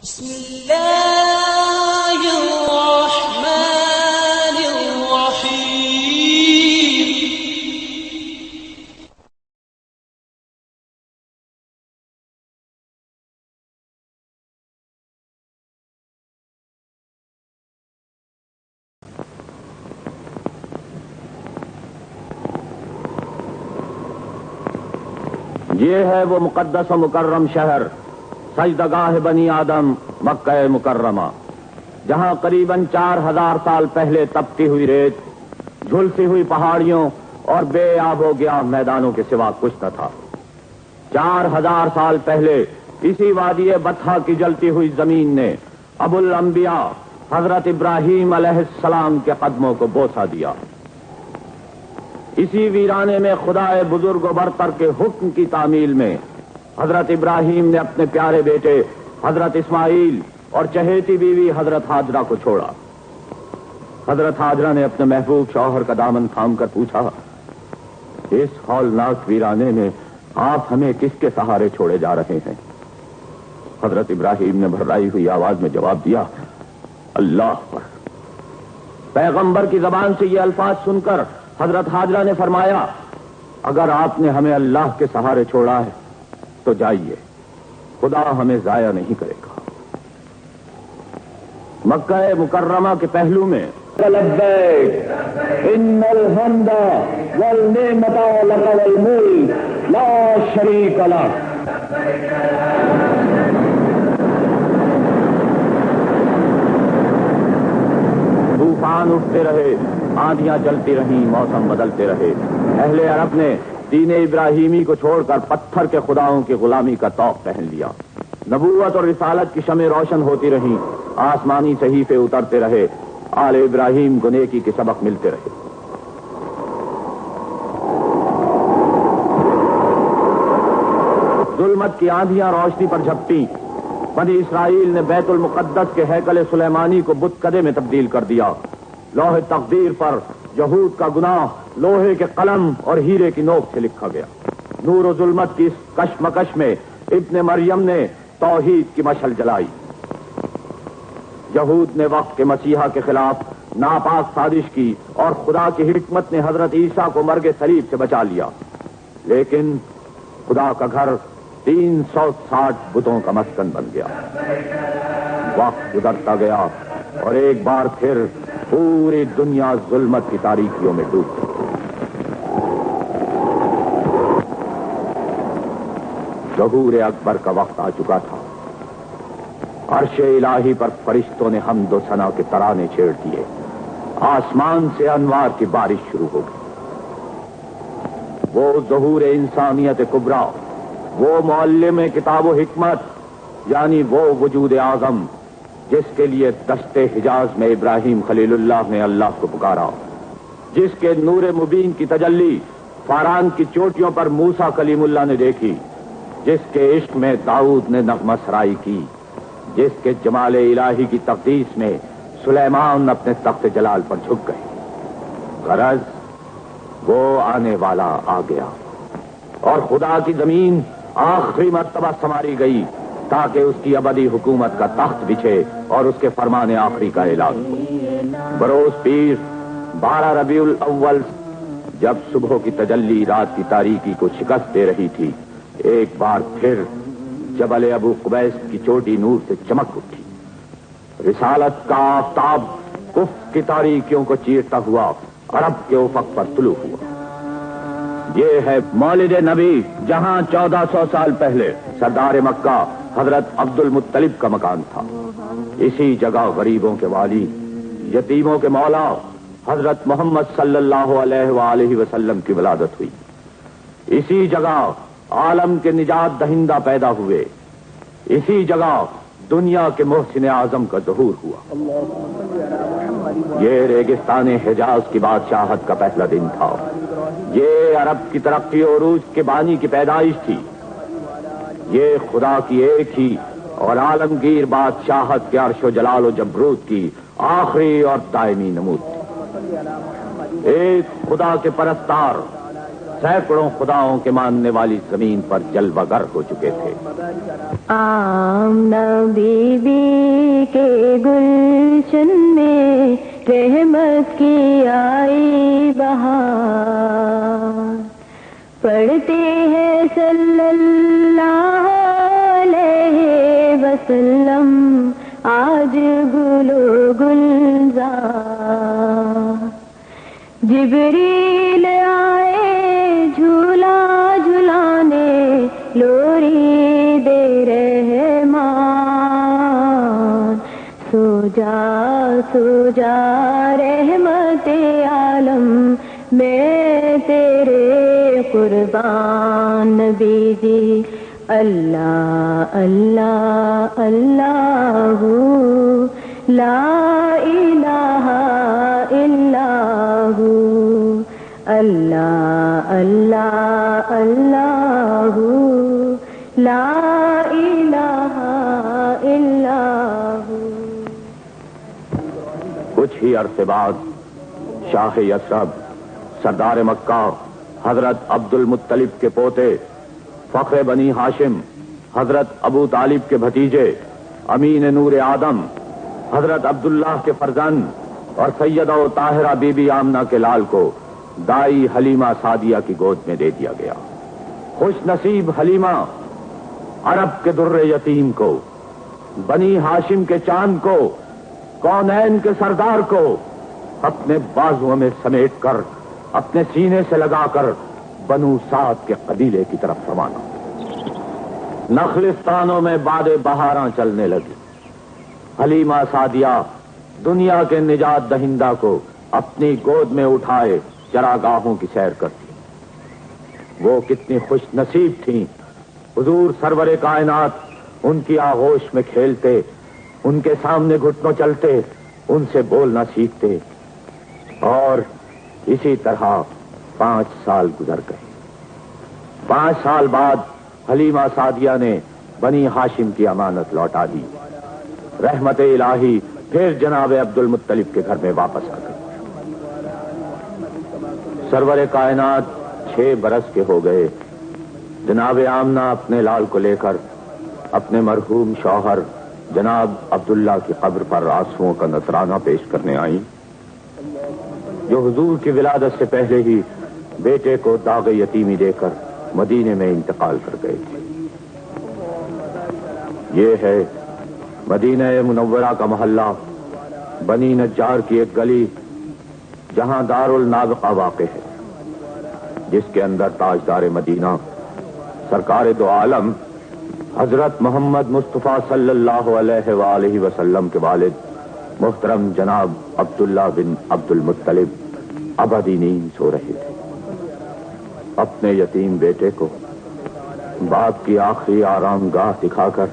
بسم الله الرحمن الرحيم. یہ ہے وہ مقدس و مکرم شہر سجدگاہ بنی آدم مکہ مکرمہ، جہاں قریباً 4000 سال پہلے تپتی ہوئی ریت، جھلسی ہوئی پہاڑیوں اور بے آب و گیا میدانوں کے سوا کچھ نہ تھا۔ 4000 سال پہلے اسی وادی بطحا کی جلتی ہوئی زمین نے ابو الانبیاء حضرت ابراہیم علیہ السلام کے قدموں کو بوسہ دیا۔ اسی ویرانے میں خدائے بزرگ و برتر کے حکم کی تعمیل میں حضرت ابراہیم نے اپنے پیارے بیٹے حضرت اسماعیل اور چہیتی بیوی حضرت ہاجرہ کو چھوڑا۔ حضرت ہاجرہ نے اپنے محبوب شوہر کا دامن تھام کر پوچھا، اس ہولناک ویرانے میں آپ ہمیں کس کے سہارے چھوڑے جا رہے ہیں؟ حضرت ابراہیم نے بھررائی ہوئی آواز میں جواب دیا، اللہ پر۔ پیغمبر کی زبان سے یہ الفاظ سن کر حضرت ہاجرہ نے فرمایا، اگر آپ نے ہمیں اللہ کے سہارے چھوڑا ہے تو جائیے، خدا ہمیں ضائع نہیں کرے گا۔ مکہ مکرمہ کے پہلو میں لبیک ان الحمد والنعمت لک والملک لا شریک لک۔ طوفان اٹھتے رہے، آندیاں چلتی رہیں، موسم بدلتے رہے۔ اہل عرب نے دین ابراہیمی کو چھوڑ کر پتھر کے خداؤں کی غلامی کا طوق پہن لیا۔ نبوت اور رسالت کی شمع روشن ہوتی رہیں، آسمانی صحیفے اترتے رہے، آل ابراہیم کو نیکی کے سبق ملتے رہے۔ ظلمت کی آندیاں روشنی پر جھپٹی۔ بنی اسرائیل نے بیت المقدس کے ہیکل سلیمانی کو بت کدے میں تبدیل کر دیا۔ لوح تقدیر پر یہود کا گناہ لوہے کے قلم اور ہیرے کی نوک سے لکھا گیا۔ نور و ظلمت کی اس کشمکش میں ابن مریم نے توحید کی مشعل جلائی۔ یہود نے وقت کے مسیحا کے خلاف ناپاک سازش کی اور خدا کی حکمت نے حضرت عیسیٰ کو مرگ صلیب سے بچا لیا، لیکن خدا کا گھر 360 بتوں کا مسکن بن گیا۔ وقت گزرتا گیا اور ایک بار پھر پوری دنیا ظلمت کی تاریکیوں میں ڈوب گئی۔ ظہور اکبر کا وقت آ چکا تھا۔ عرش الہی پر فرشتوں نے حمد و ثنا کے ترانے چھیڑ دیے۔ آسمان سے انوار کی بارش شروع ہو گئی۔ وہ ظہور انسانیت کبریٰ، وہ معلم کتاب و حکمت، یعنی وہ وجود اعظم جس کے لیے دشت حجاز میں ابراہیم خلیل اللہ نے اللہ کو پکارا، جس کے نور مبین کی تجلی فاران کی چوٹیوں پر موسیٰ کلیم اللہ نے دیکھی، جس کے عشق میں داؤد نے نغمہ سرائی کی، جس کے جمال الہی کی تقدیس میں سلیمان اپنے تخت جلال پر جھک گئے۔ غرض وہ آنے والا آ گیا اور خدا کی زمین آخری مرتبہ سنواری گئی تاکہ اس کی ابدی حکومت کا تخت بچھے اور اس کے فرمان آخری کا اعلان ہو۔ بروز پیر 12 ربیع الاول جب صبح کی تجلی رات کی تاریکی کو شکست دے رہی تھی، ایک بار پھر جبل ابو قبیس کی چوٹی نور سے چمک اٹھی۔ رسالت کا آفتاب کفر کی تاریکیوں کو چیرتا ہوا عرب کے افق پر طلوع ہوا۔ یہ ہے مولد نبی، جہاں 1400 سال پہلے سردار مکہ حضرت عبد المطلب کا مکان تھا۔ اسی جگہ غریبوں کے والی، یتیموں کے مولا حضرت محمد صلی اللہ علیہ وآلہ وسلم کی ولادت ہوئی۔ اسی جگہ عالم کے نجات دہندہ پیدا ہوئے۔ اسی جگہ دنیا کے محسن اعظم کا ظہور ہوا۔ یہ ریگستان حجاز کی بادشاہت کا پہلا دن تھا۔ یہ عرب کی ترقی اور عروج کے بانی کی پیدائش تھی۔ یہ خدا کی ایک ہی اور عالمگیر بادشاہت کے عرش و جلال و جبروت کی آخری اور دائمی نمود تھی۔ ایک خدا کے پرستار سینکڑوں خداؤں کے ماننے والی زمین پر جلوہ گر ہو چکے تھے۔ آمنہ بی بی کے گلشن میں رحمت کی آئی بہار، پڑھتے ہیں صلی اللہ علیہ وسلم آج گل و گلزار، جبریل آئے جھولا جھلانے لوری دے رحمان، سو جا رحمت عالم میں تیرے قربان، نبی جی اللہ اللہ اللہ لا الہ الا ہو، اللہ اللہ اللہ لا الہ الا ہو۔ کچھ ہی عرصے بعد شاہ یثرب سردار مکہ حضرت عبد المطلب کے پوتے فخر بنی ہاشم حضرت ابو طالب کے بھتیجے امین نور آدم حضرت عبداللہ کے فرزند اور سیدہ و طاہرہ بی بی آمنہ کے لال کو دائی حلیمہ سعدیہ کی گود میں دے دیا گیا۔ خوش نصیب حلیمہ عرب کے در یتیم کو، بنی ہاشم کے چاند کو، کونین کے سردار کو اپنے بازوؤں میں سمیٹ کر اپنے سینے سے لگا کر بنو سعد کے قبیلے کی طرف روانہ۔ نخلستانوں میں باد بہاراں چلنے لگی۔ حلیمہ سعدیہ دنیا کے نجات دہندہ کو اپنی گود میں اٹھائے چراگاہوں کی سیر کرتی۔ وہ کتنی خوش نصیب تھیں، حضور سرور کائنات ان کی آغوش میں کھیلتے، ان کے سامنے گھٹنوں چلتے، ان سے بولنا سیکھتے، اور اسی طرح 5 سال گزر گئے۔ 5 سال بعد حلیمہ سعدیہ نے بنی ہاشم کی امانت لوٹا دی۔ رحمت الہی پھر جناب عبد المطلب کے گھر میں واپس آ گئی۔ سرور کائنات 6 برس کے ہو گئے۔ جناب آمنہ اپنے لال کو لے کر اپنے مرحوم شوہر جناب عبداللہ کی قبر پر آنسوؤں کا نذرانہ پیش کرنے آئیں، جو حضور کی ولادت سے پہلے ہی بیٹے کو داغ یتیمی دے کر مدینے میں انتقال کر گئے تھے۔ یہ ہے مدینہ منورہ کا محلہ، بنی نجار کی ایک گلی جہاں دار النابقہ واقع ہے، جس کے اندر تاجدار مدینہ سرکار دو عالم حضرت محمد مصطفیٰ صلی اللہ علیہ وآلہ وسلم کے والد محترم جناب عبداللہ بن عبد المطلب ابدی نیند سو رہے تھے۔ اپنے یتیم بیٹے کو باپ کی آخری آرام گاہ دکھا کر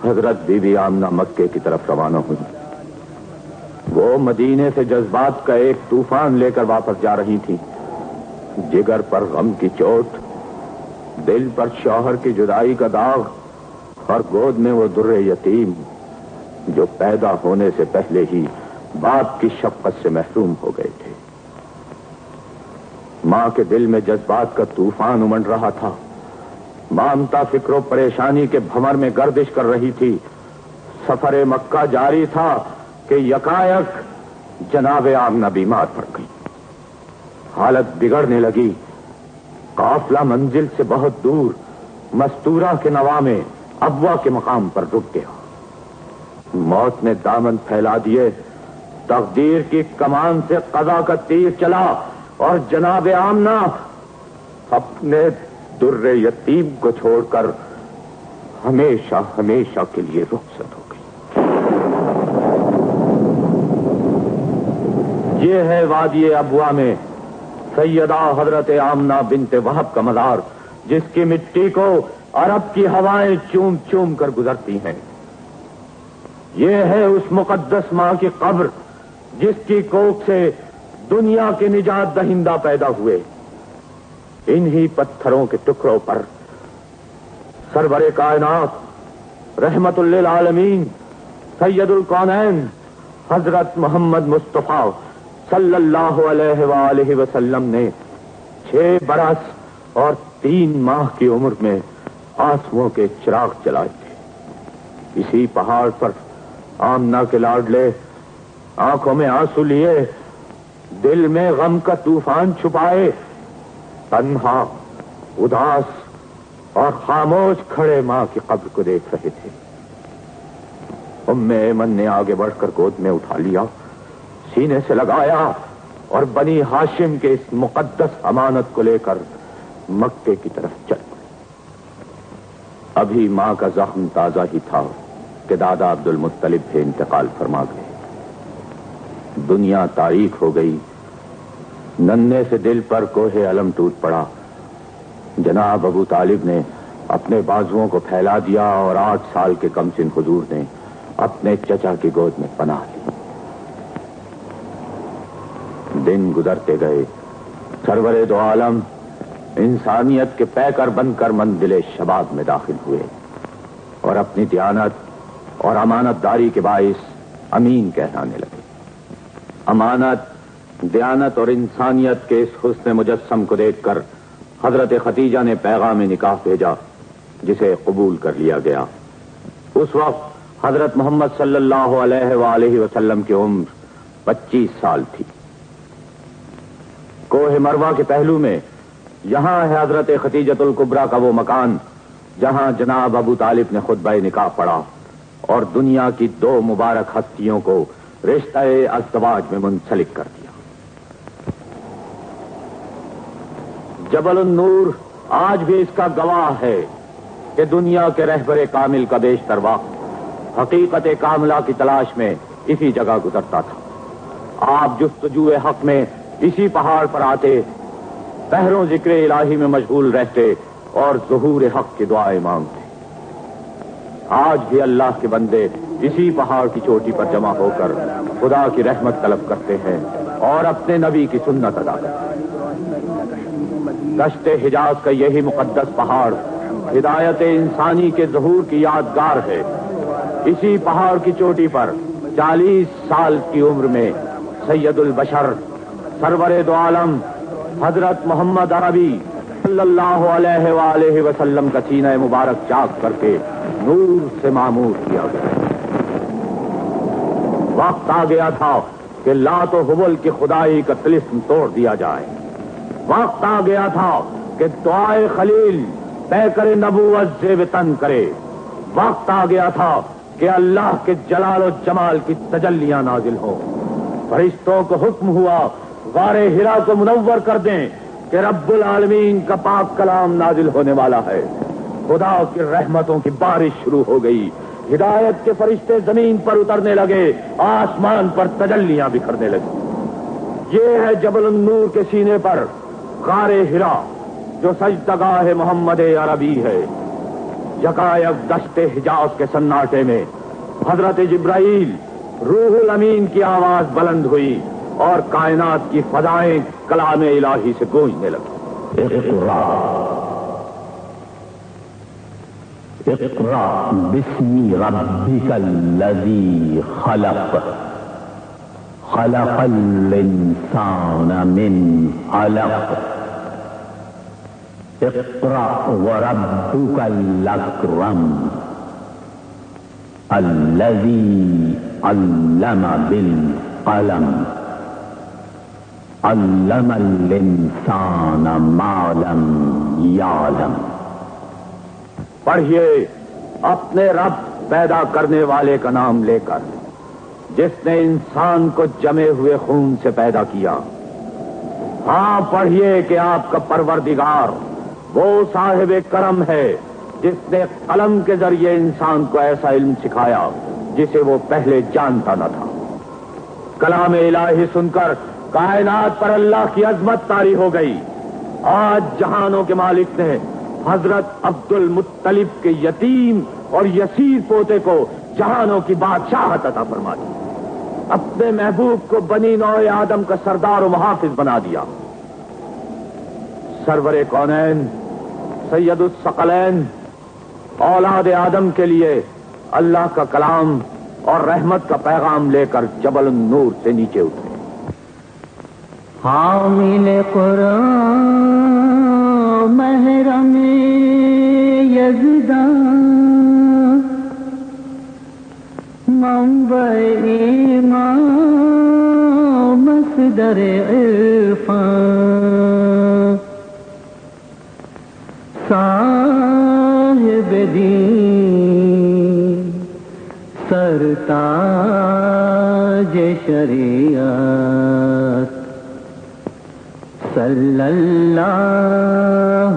حضرت بی بی آمنہ مکے کی طرف روانہ ہوئی۔ وہ مدینے سے جذبات کا ایک طوفان لے کر واپس جا رہی تھی۔ جگر پر غم کی چوٹ، دل پر شوہر کی جدائی کا داغ، اور گود میں وہ در یتیم جو پیدا ہونے سے پہلے ہی باپ کی شفقت سے محروم ہو گئے تھے۔ ماں کے دل میں جذبات کا طوفان امنڈ رہا تھا۔ مامتا فکر و پریشانی کے بھنور میں گردش کر رہی تھی۔ سفر مکہ جاری تھا کہ یکایک جناب آمنہ بیمار پڑ گئی۔ حالت بگڑنے لگی۔ قافلہ منزل سے بہت دور مستورہ کے نواح میں ابوا کے مقام پر رک گیا۔ موت نے دامن پھیلا دیے۔ تقدیر کی کمان سے قضا کا تیر چلا اور جناب آمنہ اپنے در یتیم کو چھوڑ کر ہمیشہ ہمیشہ کے لیے رخصت ہو گئی۔ یہ ہے وادی ابوا میں سیدہ حضرت آمنہ بنت وہب کا مزار، جس کی مٹی کو عرب کی ہوائیں چوم چوم کر گزرتی ہیں۔ یہ ہے اس مقدس ماں کی قبر جس کی کوکھ سے دنیا کے نجات دہندہ پیدا ہوئے۔ انہی پتھروں کے ٹکڑوں پر سرور کائنات رحمت للعالمین سید الکونین حضرت محمد مصطفیٰ صلی اللہ علیہ وآلہ وسلم نے 6 برس اور 3 ماہ کی عمر میں آنسوؤں کے چراغ جلائے تھے۔ اسی پہاڑ پر آمنہ کے لاڈلے آنکھوں میں آنسو لیے، دل میں غم کا طوفان چھپائے، تنہا، اداس اور خاموش کھڑے ماں کی قبر کو دیکھ رہے تھے۔ ام ایمن نے آگے بڑھ کر گود میں اٹھا لیا، سینے سے لگایا اور بنی ہاشم کے اس مقدس امانت کو لے کر مکے کی طرف چل پڑی۔ ابھی ماں کا زخم تازہ ہی تھا کہ دادا عبد المطلب بھی انتقال فرما گئے۔ دنیا تاریک ہو گئی، ننھے سے دل پر کوہ علم ٹوٹ پڑا۔ جناب ابو طالب نے اپنے بازوؤں کو پھیلا دیا اور 8 سال کے کم سن حضور نے اپنے چچا کی گود میں پناہ لی۔ دن گزرتے گئے، سرور دو عالم انسانیت کے پیکر بن کر منزل شباب میں داخل ہوئے اور اپنی دیانت اور امانت داری کے باعث امین کہلانے لگے۔ امانت، دیانت اور انسانیت کے اس حسن مجسم کو دیکھ کر حضرت ختیجہ نے پیغام نکاح بھیجا، جسے قبول کر لیا گیا۔ اس وقت حضرت محمد صلی اللہ علیہ وآلہ وسلم کی عمر 25 سال تھی۔ کوہ مروہ کے پہلو میں یہاں ہے حضرت ختیجۃ الکبریٰ کا وہ مکان جہاں جناب ابو طالب نے خطبہ نکاح پڑھا اور دنیا کی 2 مبارک ہستیوں کو رشتہ ازدواج میں منسلک کر دیا۔ جبل النور آج بھی اس کا گواہ ہے کہ دنیا کے رہبر کامل کا بیشتر وقت حقیقت کاملہ کی تلاش میں اسی جگہ گزرتا تھا۔ آپ جستجو حق میں اسی پہاڑ پر آتے، پہروں ذکر الہی میں مشغول رہتے اور ظہور حق کی دعائیں مانگتے۔ آج بھی اللہ کے بندے اسی پہاڑ کی چوٹی پر جمع ہو کر خدا کی رحمت طلب کرتے ہیں اور اپنے نبی کی سنت ادا کرتے ہیں۔ دشت حجاز کا یہی مقدس پہاڑ ہدایت انسانی کے ظہور کی یادگار ہے۔ اسی پہاڑ کی چوٹی پر 40 سال کی عمر میں سید البشر سرور دو عالم حضرت محمد عربی صلی اللہ علیہ وآلہ وسلم کا سینہ مبارک چاک کر کے نور سے معمور کیا گیا۔ وقت آ گیا تھا کہ لات و حبل کی خدائی کا طلسم توڑ دیا جائے۔ وقت آ گیا تھا کہ دعائے خلیل پیکر نبوت زیب تن کرے۔ وقت آ گیا تھا کہ اللہ کے جلال و جمال کی تجلیاں نازل ہوں۔ فرشتوں کو حکم ہوا غار ہرا کو منور کر دیں کہ رب العالمین کا پاک کلام نازل ہونے والا ہے۔ خدا کی رحمتوں کی بارش شروع ہو گئی، ہدایت کے فرشتے زمین پر اترنے لگے، آسمان پر تجلیاں بکھرنے لگی۔ یہ ہے جبل النور کے سینے پر غار ہرا جو سجدگاہ محمد عربی ہے۔ یکایک دشت حجاز کے سناٹے میں حضرت جبرائیل روح الامین کی آواز بلند ہوئی اور کائنات کی فضائیں کلام الہی سے گونجنے لگی۔ اقرأ باسم ربك الذي خلق خلق الإنسان من علق اقرأ وربك الأكرم الذي علم بالقلم علم الانسان ما لم يعلم۔ پڑھیے اپنے رب پیدا کرنے والے کا نام لے کر، جس نے انسان کو جمے ہوئے خون سے پیدا کیا۔ ہاں پڑھیے کہ آپ کا پروردگار وہ صاحب کرم ہے جس نے قلم کے ذریعے انسان کو ایسا علم سکھایا جسے وہ پہلے جانتا نہ تھا۔ کلام الہی سن کر کائنات پر اللہ کی عظمت طاری ہو گئی۔ آج جہانوں کے مالک نے حضرت عبد المطلب کے یتیم اور یسیر پوتے کو جہانوں کی بادشاہت عطا فرما دی۔ اپنے محبوب کو بنی نوع آدم کا سردار و محافظ بنا دیا۔ سرور کونین سید الثقلین اولاد آدم کے لیے اللہ کا کلام اور رحمت کا پیغام لے کر جبل النور سے نیچے اترے۔ حامل قرآن محرم یزدان منبع ایمان مصدر عرفان صاحب دین سرتاج شریعت صلی اللہ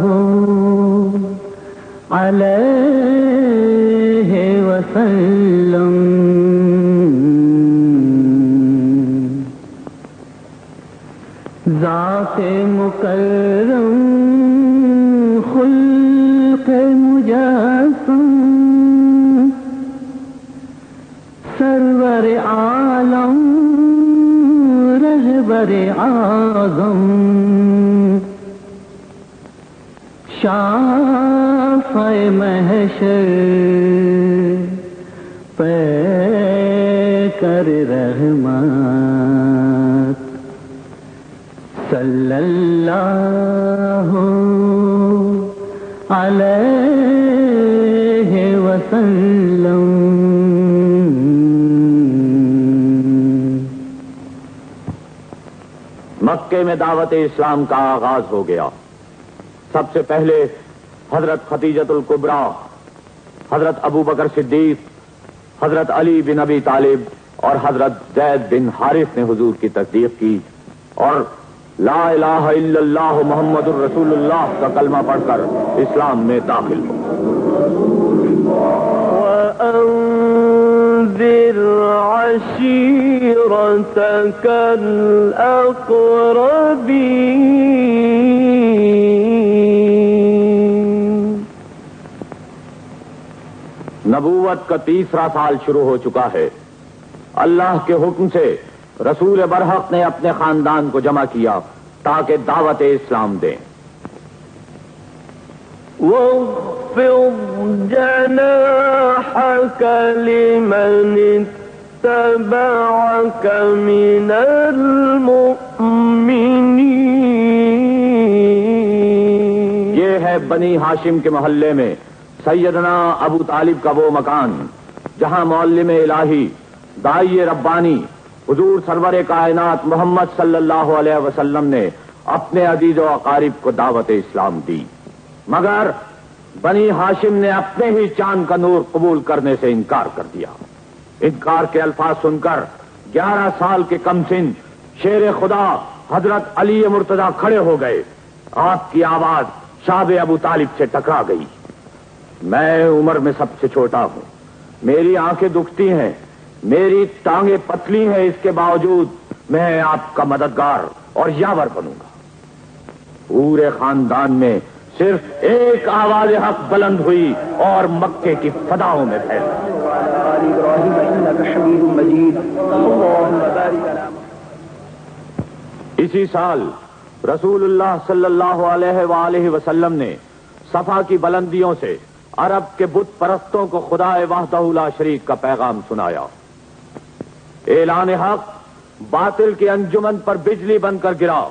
علیہ وسلم ذات مکرم خلق مجسم سرور عالم رہبر اعظم شافع محشر پیکر رحمت صلی اللہ علیہ وسلم. مکے میں دعوت اسلام کا آغاز ہو گیا. سب سے پہلے حضرت خدیجۃ الکبریٰ، حضرت ابو بکر صدیق، حضرت علی بن ابی طالب اور حضرت زید بن حارث نے حضور کی تصدیق کی اور لا الہ الا اللہ محمد الرسول اللہ کا کلمہ پڑھ کر اسلام میں داخل ہو. وَأَنذِرْ عَشِيرَتَكَ الْأَقْرَبِينَ. نبوت کا تیسرا سال شروع ہو چکا ہے. اللہ کے حکم سے رسول برحق نے اپنے خاندان کو جمع کیا تاکہ دعوت اسلام دیں. وَاخْفِضْ جَنَاحَكَ لِمَنِ اتَّبَعَكَ مِنَ الْمُؤْمِنِينَ. یہ ہے بنی ہاشم کے محلے میں سیدنا ابو طالب کا وہ مکان جہاں معلم الہی داعی ربانی حضور سرور کائنات محمد صلی اللہ علیہ وسلم نے اپنے عزیز و اقارب کو دعوت اسلام دی، مگر بنی ہاشم نے اپنے ہی چاند کا نور قبول کرنے سے انکار کر دیا. انکار کے الفاظ سن کر 11 سال کے کم سن شیر خدا حضرت علی مرتضی کھڑے ہو گئے. آپ کی آواز شاب ابو طالب سے ٹکرا گئی. میں عمر میں سب سے چھوٹا ہوں، میری آنکھیں دکھتی ہیں، میری ٹانگیں پتلی ہیں، اس کے باوجود میں آپ کا مددگار اور یاور بنوں گا. پورے خاندان میں صرف ایک آواز حق بلند ہوئی اور مکے کی فضاؤں میں پھیل گئی. اسی سال رسول اللہ صلی اللہ علیہ وآلہ وسلم نے صفا کی بلندیوں سے عرب کے بت پرستوں کو خدا وحدہ لا شریک کا پیغام سنایا. اعلان حق باطل کی انجمن پر بجلی بن کر گرا.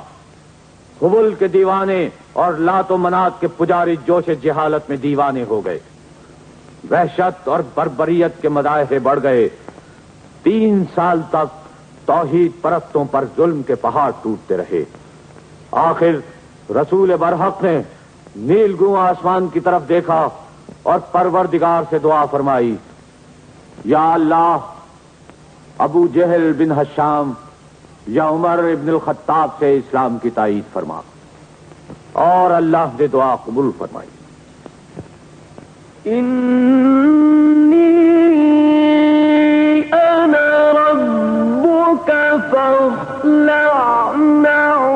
حبل کے دیوانے اور لات و منات کے پجاری جوش جہالت میں دیوانے ہو گئے. وحشت اور بربریت کے مظاہرے بڑھ گئے. 3 سال تک توحید پرستوں پر ظلم کے پہاڑ ٹوٹتے رہے. آخر رسول برحق نے نیل گوں آسمان کی طرف دیکھا اور پروردگار سے دعا فرمائی، یا اللہ ابو جہل بن ہشام یا عمر ابن الخطاب سے اسلام کی تائید فرما. اور اللہ نے دعا قبول فرمائی. انی انا ربک فاخلع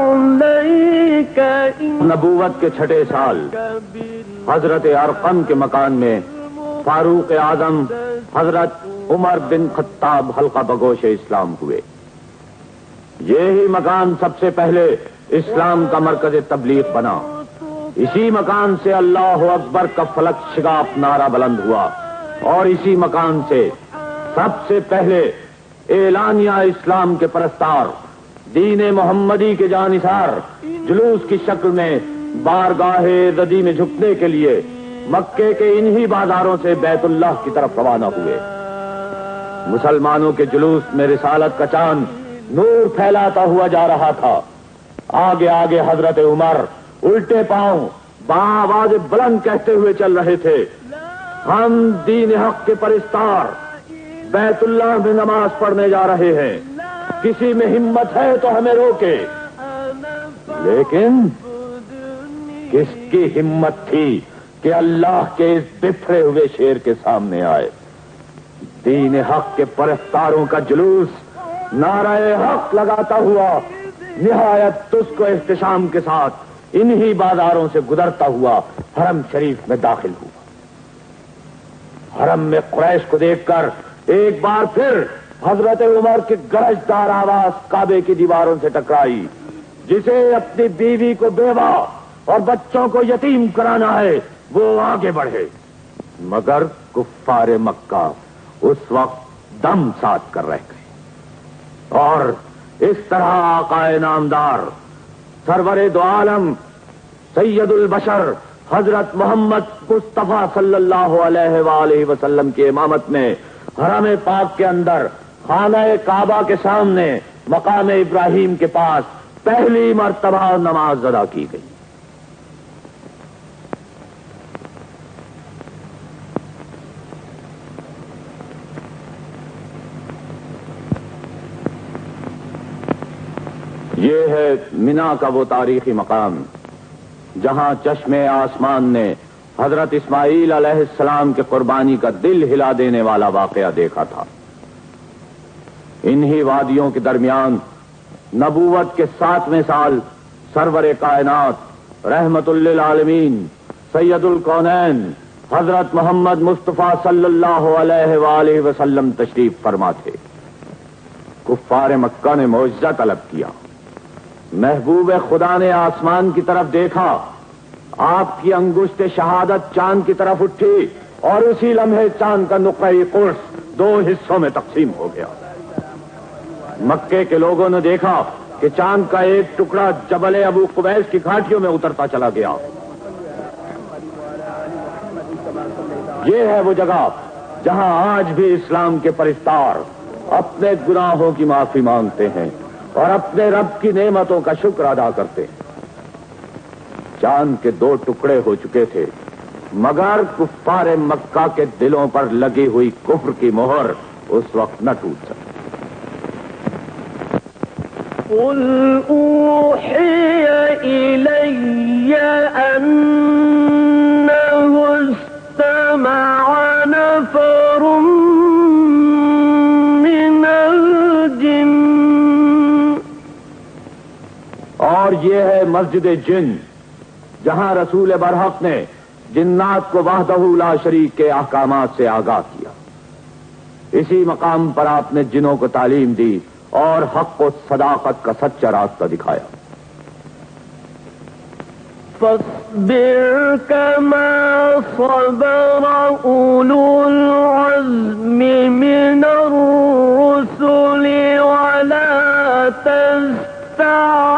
علیک. نبوت کے 6 سال حضرت ارقم کے مکان میں فاروق اعظم حضرت عمر بن خطاب حلقہ بگوش اسلام ہوئے. یہی مکان سب سے پہلے اسلام کا مرکز تبلیغ بنا. اسی مکان سے اللہ اکبر کا فلک شگاف نعرہ بلند ہوا اور اسی مکان سے سب سے پہلے اعلانیہ اسلام کے پرستار دین محمدی کے جانثار جلوس کی شکل میں بارگاہ رضی میں جھکنے کے لیے مکے کے انہی بازاروں سے بیت اللہ کی طرف روانہ ہوئے۔ مسلمانوں کے جلوس میں رسالت کا چاند نور پھیلاتا ہوا جا رہا تھا۔ آگے آگے حضرت عمر الٹے پاؤں بآواز بلند کہتے ہوئے چل رہے تھے، ہم دین حق کے پرستار بیت اللہ میں نماز پڑھنے جا رہے ہیں، کسی میں ہمت ہے تو ہمیں روکے۔ لیکن کس کی ہمت تھی کہ اللہ کے اس بکھرے ہوئے شیر کے سامنے آئے؟ دین حق کے پرستاروں کا جلوس نعرہ حق لگاتا ہوا نہایت تسک و احتشام کے ساتھ انہی بازاروں سے گزرتا ہوا حرم شریف میں داخل ہوا۔ حرم میں قریش کو دیکھ کر ایک بار پھر حضرت عمر کی گرجدار آواز کعبے کی دیواروں سے ٹکرائی، جسے اپنی بیوی کو بیوہ اور بچوں کو یتیم کرانا ہے وہ آگے بڑھے۔ مگر کفار مکہ اس وقت دم ساتھ کر رہ گئے، اور اس طرح آقا نامدار سرور دو عالم سید البشر حضرت محمد مصطفیٰ صلی اللہ علیہ وآلہ وسلم کی امامت میں حرم پاک کے اندر خانہ کعبہ کے سامنے مقام ابراہیم کے پاس پہلی مرتبہ نماز ادا کی گئی۔ یہ ہے منا کا وہ تاریخی مقام جہاں چشم آسمان نے حضرت اسماعیل علیہ السلام کے قربانی کا دل ہلا دینے والا واقعہ دیکھا تھا۔ انہی وادیوں کے درمیان نبوت کے 7ویں سال سرور کائنات رحمت للعالمین سید الکونین حضرت محمد مصطفیٰ صلی اللہ علیہ وآلہ وسلم تشریف فرما تھے۔ کفار مکہ نے معجزہ طلب کیا، محبوب خدا نے آسمان کی طرف دیکھا، آپ کی انگشت شہادت چاند کی طرف اٹھی اور اسی لمحے چاند کا نقطۂ قرص 2 حصوں میں تقسیم ہو گیا۔ مکے کے لوگوں نے دیکھا کہ چاند کا ایک ٹکڑا جبل ابو قبیس کی گھاٹیوں میں اترتا چلا گیا۔ یہ ہے وہ جگہ جہاں آج بھی اسلام کے پرستار اپنے گناہوں کی معافی مانگتے ہیں اور اپنے رب کی نعمتوں کا شکر ادا کرتے ہیں۔ چاند کے 2 ٹکڑے ہو چکے تھے، مگر کفار مکہ کے دلوں پر لگی ہوئی کفر کی مہر اس وقت نہ ٹوٹ سکی۔ قل اوحی الی انہ استمع نفر من الجن، اور یہ ہے مسجد جن جہاں رسول برحق نے جنات کو وحدہ لا شریک کے احکامات سے آگاہ کیا۔ اسی مقام پر آپ نے جنوں کو تعلیم دی اور حق و صداقت کا سچا راستہ دکھایا۔ فاصبر كما صبر أولو العزم من الرسل ولا تستعجل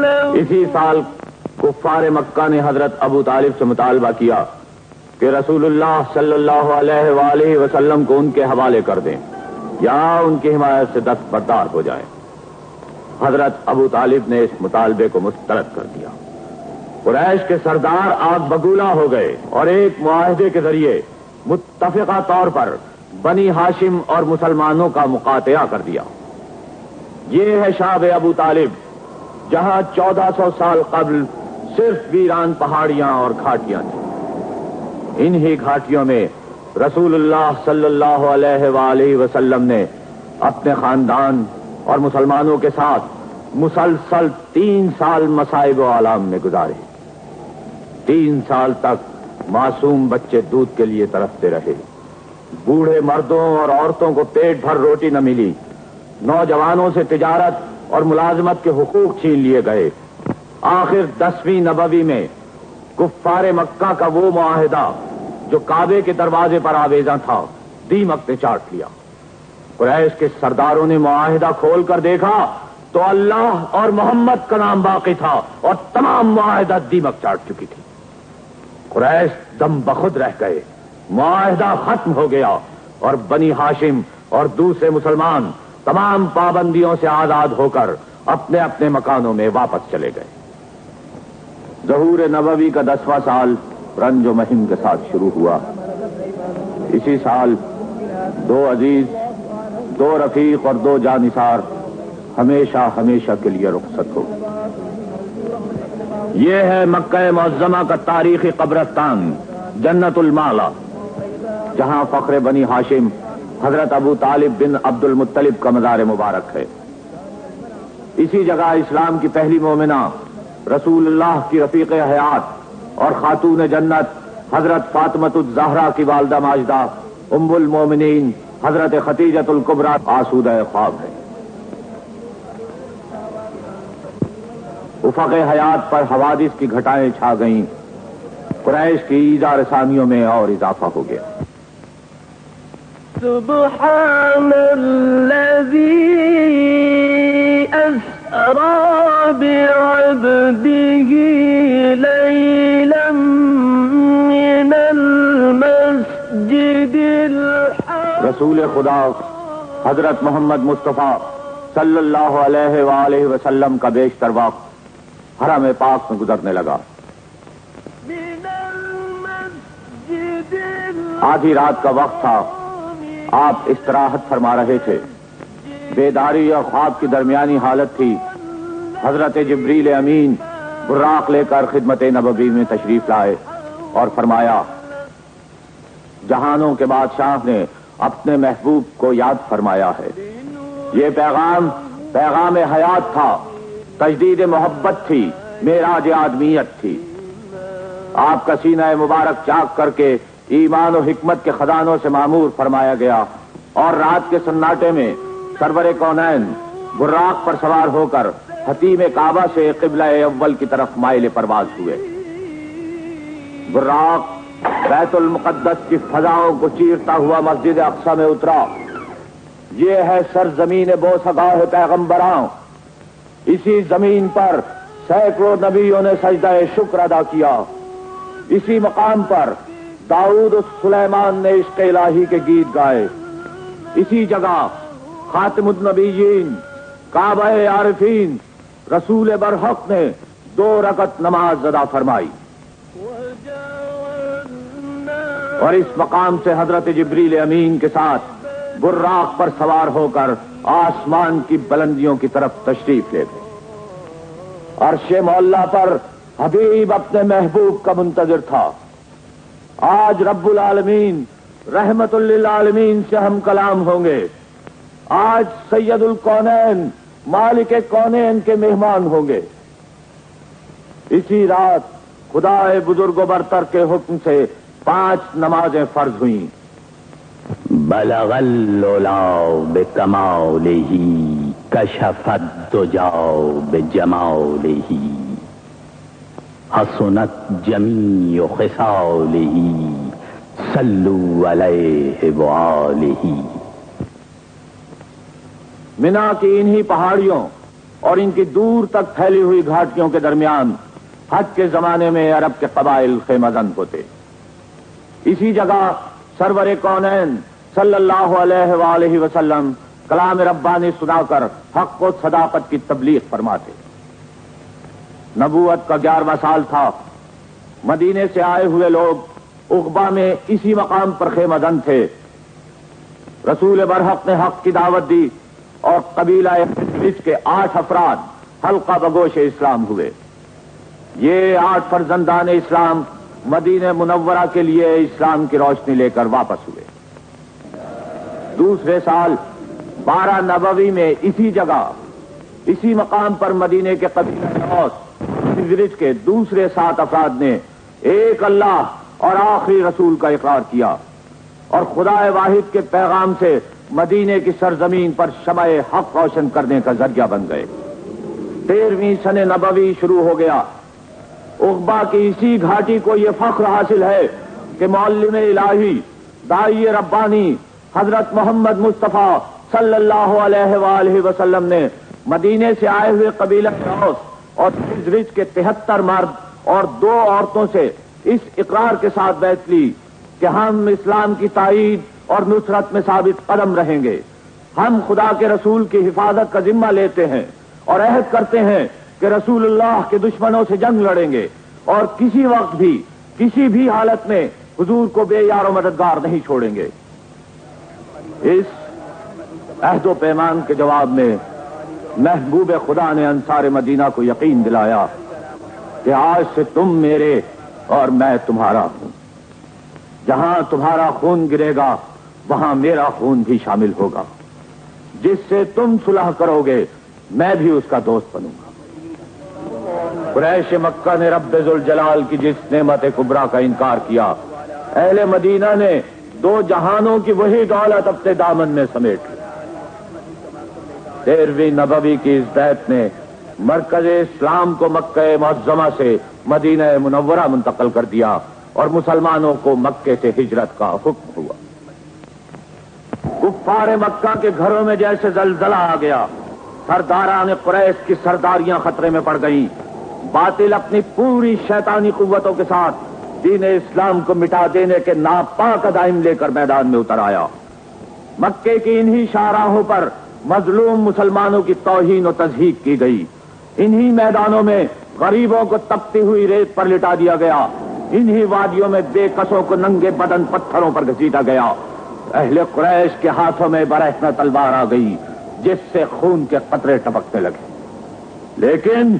لهم۔ اسی سال کفار مکہ نے حضرت ابو طالب سے مطالبہ کیا کہ رسول اللہ صلی اللہ علیہ وآلہ وسلم کو ان کے حوالے کر دیں یا ان کی حمایت سے دستبردار ہو جائیں۔ حضرت ابو طالب نے اس مطالبے کو مسترد کر دیا۔ قریش کے سردار آگ بگولا ہو گئے اور ایک معاہدے کے ذریعے متفقہ طور پر بنی ہاشم اور مسلمانوں کا مقاطعہ کر دیا۔ یہ ہے شعب ابو طالب جہاں 1400 سال قبل صرف ویران پہاڑیاں اور گھاٹیاں تھیں۔ انہی گھاٹیوں میں رسول اللہ صلی اللہ علیہ وآلہ وسلم نے اپنے خاندان اور مسلمانوں کے ساتھ مسلسل 3 سال مصائب و آلام میں گزارے۔ 3 سال تک معصوم بچے دودھ کے لیے ترستے رہے، بوڑھے مردوں اور عورتوں کو پیٹ بھر روٹی نہ ملی، نوجوانوں سے تجارت اور ملازمت کے حقوق چھین لیے گئے۔ آخر 10ویں نبوی میں کفار مکہ کا وہ معاہدہ جو کعبے کے دروازے پر آویزاں تھا دیمک نے چاٹ لیا۔ قریش کے سرداروں نے معاہدہ کھول کر دیکھا تو اللہ اور محمد کا نام باقی تھا اور تمام معاہدہ دیمک چاٹ چکی تھی۔ قریش دم بخود رہ گئے، معاہدہ ختم ہو گیا اور بنی ہاشم اور دوسرے مسلمان تمام پابندیوں سے آزاد ہو کر اپنے اپنے مکانوں میں واپس چلے گئے۔ ظہور نبوی کا 10واں سال رنج و مہم کے ساتھ شروع ہوا۔ اسی سال 2 عزیز، 2 رفیق اور 2 جانثار ہمیشہ ہمیشہ کے لیے رخصت ہو۔ یہ ہے مکہ معظمہ کا تاریخی قبرستان جنت المالا، جہاں فخر بنی ہاشم حضرت ابو طالب بن عبد المطلب کا مزار مبارک ہے۔ اسی جگہ اسلام کی پہلی مومنہ، رسول اللہ کی رفیق حیات اور خاتون جنت حضرت فاطمۃ الزہرا کی والدہ ماجدہ ام المومنین حضرت خدیجۃ الکبریٰ آسودہ خواب ہے۔ افق حیات پر حوادث کی گھٹائیں چھا گئیں، قریش کی ایذا رسانیوں میں اور اضافہ ہو گیا۔ سبحان الذي أسرى بعبده ليلا من المسجد الحرام۔ رسول خدا حضرت محمد مصطفیٰ صلی اللہ علیہ وآلہ وسلم کا بیشتر وقت حرم پاک میں گزرنے لگا۔ آدھی رات کا وقت تھا، آپ استراحت فرما رہے تھے، بیداری اور خواب کی درمیانی حالت تھی۔ حضرت جبریل امین براق لے کر خدمت نبوی میں تشریف لائے اور فرمایا، جہانوں کے بادشاہ نے اپنے محبوب کو یاد فرمایا ہے۔ یہ پیغام حیات تھا، تجدید محبت تھی، معراج آدمیت تھی۔ آپ کا سینہ مبارک چاک کر کے ایمان و حکمت کے خزانوں سے معمور فرمایا گیا اور رات کے سناٹے میں سرور کونین براق پر سوار ہو کر حتیم کعبہ سے قبلہ اول کی طرف مائل پرواز ہوئے۔ براق بیت المقدس کی فضاؤں کو چیرتا ہوا مسجد اقصی میں اترا۔ یہ ہے سرزمین بوسگاہ پیغمبراں، اسی زمین پر سینکڑوں نبیوں نے سجدہ شکر ادا کیا۔ اسی مقام پر داؤد و سلیمان نے عشق الہی کے گیت گائے۔ اسی جگہ خاتم النبیین، کعبہ عارفین، رسول برحق نے 2 رکعت نماز ادا فرمائی۔ اور اس مقام سے حضرت جبریل امین کے ساتھ براق پر سوار ہو کر آسمان کی بلندیوں کی طرف تشریف لے گئے۔ عرش معلیٰ پر حبیب اپنے محبوب کا منتظر تھا۔ آج رب العالمین رحمت للعالمین سے ہم کلام ہوں گے۔ آج سید الکونین مالک کونین کے مہمان ہوں گے۔ اسی رات خدا بزرگ و برتر کے حکم سے 5 نمازیں فرض ہوئیں۔ بلغ اللولا بکمالہ کشف الدجا بجمالہ حسنت جمیع خصالہ صلوا علیہ وآلہ۔ منا کی انہی پہاڑیوں اور ان کی دور تک پھیلی ہوئی گھاٹیوں کے درمیان حج کے زمانے میں عرب کے قبائل خیمہ زن ہوتے۔ اسی جگہ سرور کونین صلی اللہ علیہ وآلہ وسلم کلام ربانی سنا کر حق و صداقت کی تبلیغ فرماتے۔ نبوت کا 11واں سال تھا۔ مدینے سے آئے ہوئے لوگ عقبہ میں اسی مقام پر خیمہ زن تھے۔ رسول برحق نے حق کی دعوت دی اور قبیلہ اس کے 8 افراد حلقہ بگوش اسلام ہوئے۔ یہ 8 فرزندان اسلام مدینہ منورہ کے لیے اسلام کی روشنی لے کر واپس ہوئے۔ دوسرے سال 12 نبوی میں اسی جگہ اسی مقام پر مدینے کے قبیلہ اوس خزرج کے دوسرے 7 افراد نے ایک اللہ اور آخری رسول کا اقرار کیا اور خدا واحد کے پیغام سے مدینے کی سرزمین پر شمع حق روشن کرنے کا ذریعہ بن گئے۔ 13ویں سن نبوی شروع ہو گیا۔ عقبہ کی اسی گھاٹی کو یہ فخر حاصل ہے کہ معلم الہی داعی ربانی حضرت محمد مصطفیٰ صلی اللہ علیہ وآلہ وسلم نے مدینے سے آئے ہوئے قبیلہ اوس اور خزرج کے 73 مرد اور 2 عورتوں سے اس اقرار کے ساتھ بیعت لی کہ ہم اسلام کی تائید اور نصرت میں ثابت قدم رہیں گے. ہم خدا کے رسول کی حفاظت کا ذمہ لیتے ہیں اور عہد کرتے ہیں کہ رسول اللہ کے دشمنوں سے جنگ لڑیں گے اور کسی وقت بھی کسی بھی حالت میں حضور کو بے یار و مددگار نہیں چھوڑیں گے. اس عہد و پیمان کے جواب میں محبوب خدا نے انصار مدینہ کو یقین دلایا کہ آج سے تم میرے اور میں تمہارا ہوں. جہاں تمہارا خون گرے گا وہاں میرا خون بھی شامل ہوگا. جس سے تم صلح کرو گے میں بھی اس کا دوست بنوں گا. قریش مکہ نے رب ذوالجلال کی جس نعمت کبریٰ کا انکار کیا، اہل مدینہ نے 2 جہانوں کی وہی دولت اپنے دامن میں سمیٹ لی. 13ویں نبوی کی اس بیعت نے مرکز اسلام کو مکہ معظمہ سے مدینہ منورہ منتقل کر دیا اور مسلمانوں کو مکے سے ہجرت کا حکم ہوا. کفار مکہ کے گھروں میں جیسے زلزلہ آ گیا. سرداران قریش کی سرداریاں خطرے میں پڑ گئیں. باطل اپنی پوری شیطانی قوتوں کے ساتھ دین اسلام کو مٹا دینے کے ناپاک عزائم لے کر میدان میں اتر آیا. مکے کی انہی شاہراہوں پر مظلوم مسلمانوں کی توہین و تضحیک کی گئی. انہی میدانوں میں غریبوں کو تپتی ہوئی ریت پر لٹا دیا گیا. انہی وادیوں میں بے کسوں کو ننگے بدن پتھروں پر گھسیٹا گیا. اہل قریش کے ہاتھوں میں برہنہ تلوار آ گئی جس سے خون کے قطرے ٹپکنے لگے. لیکن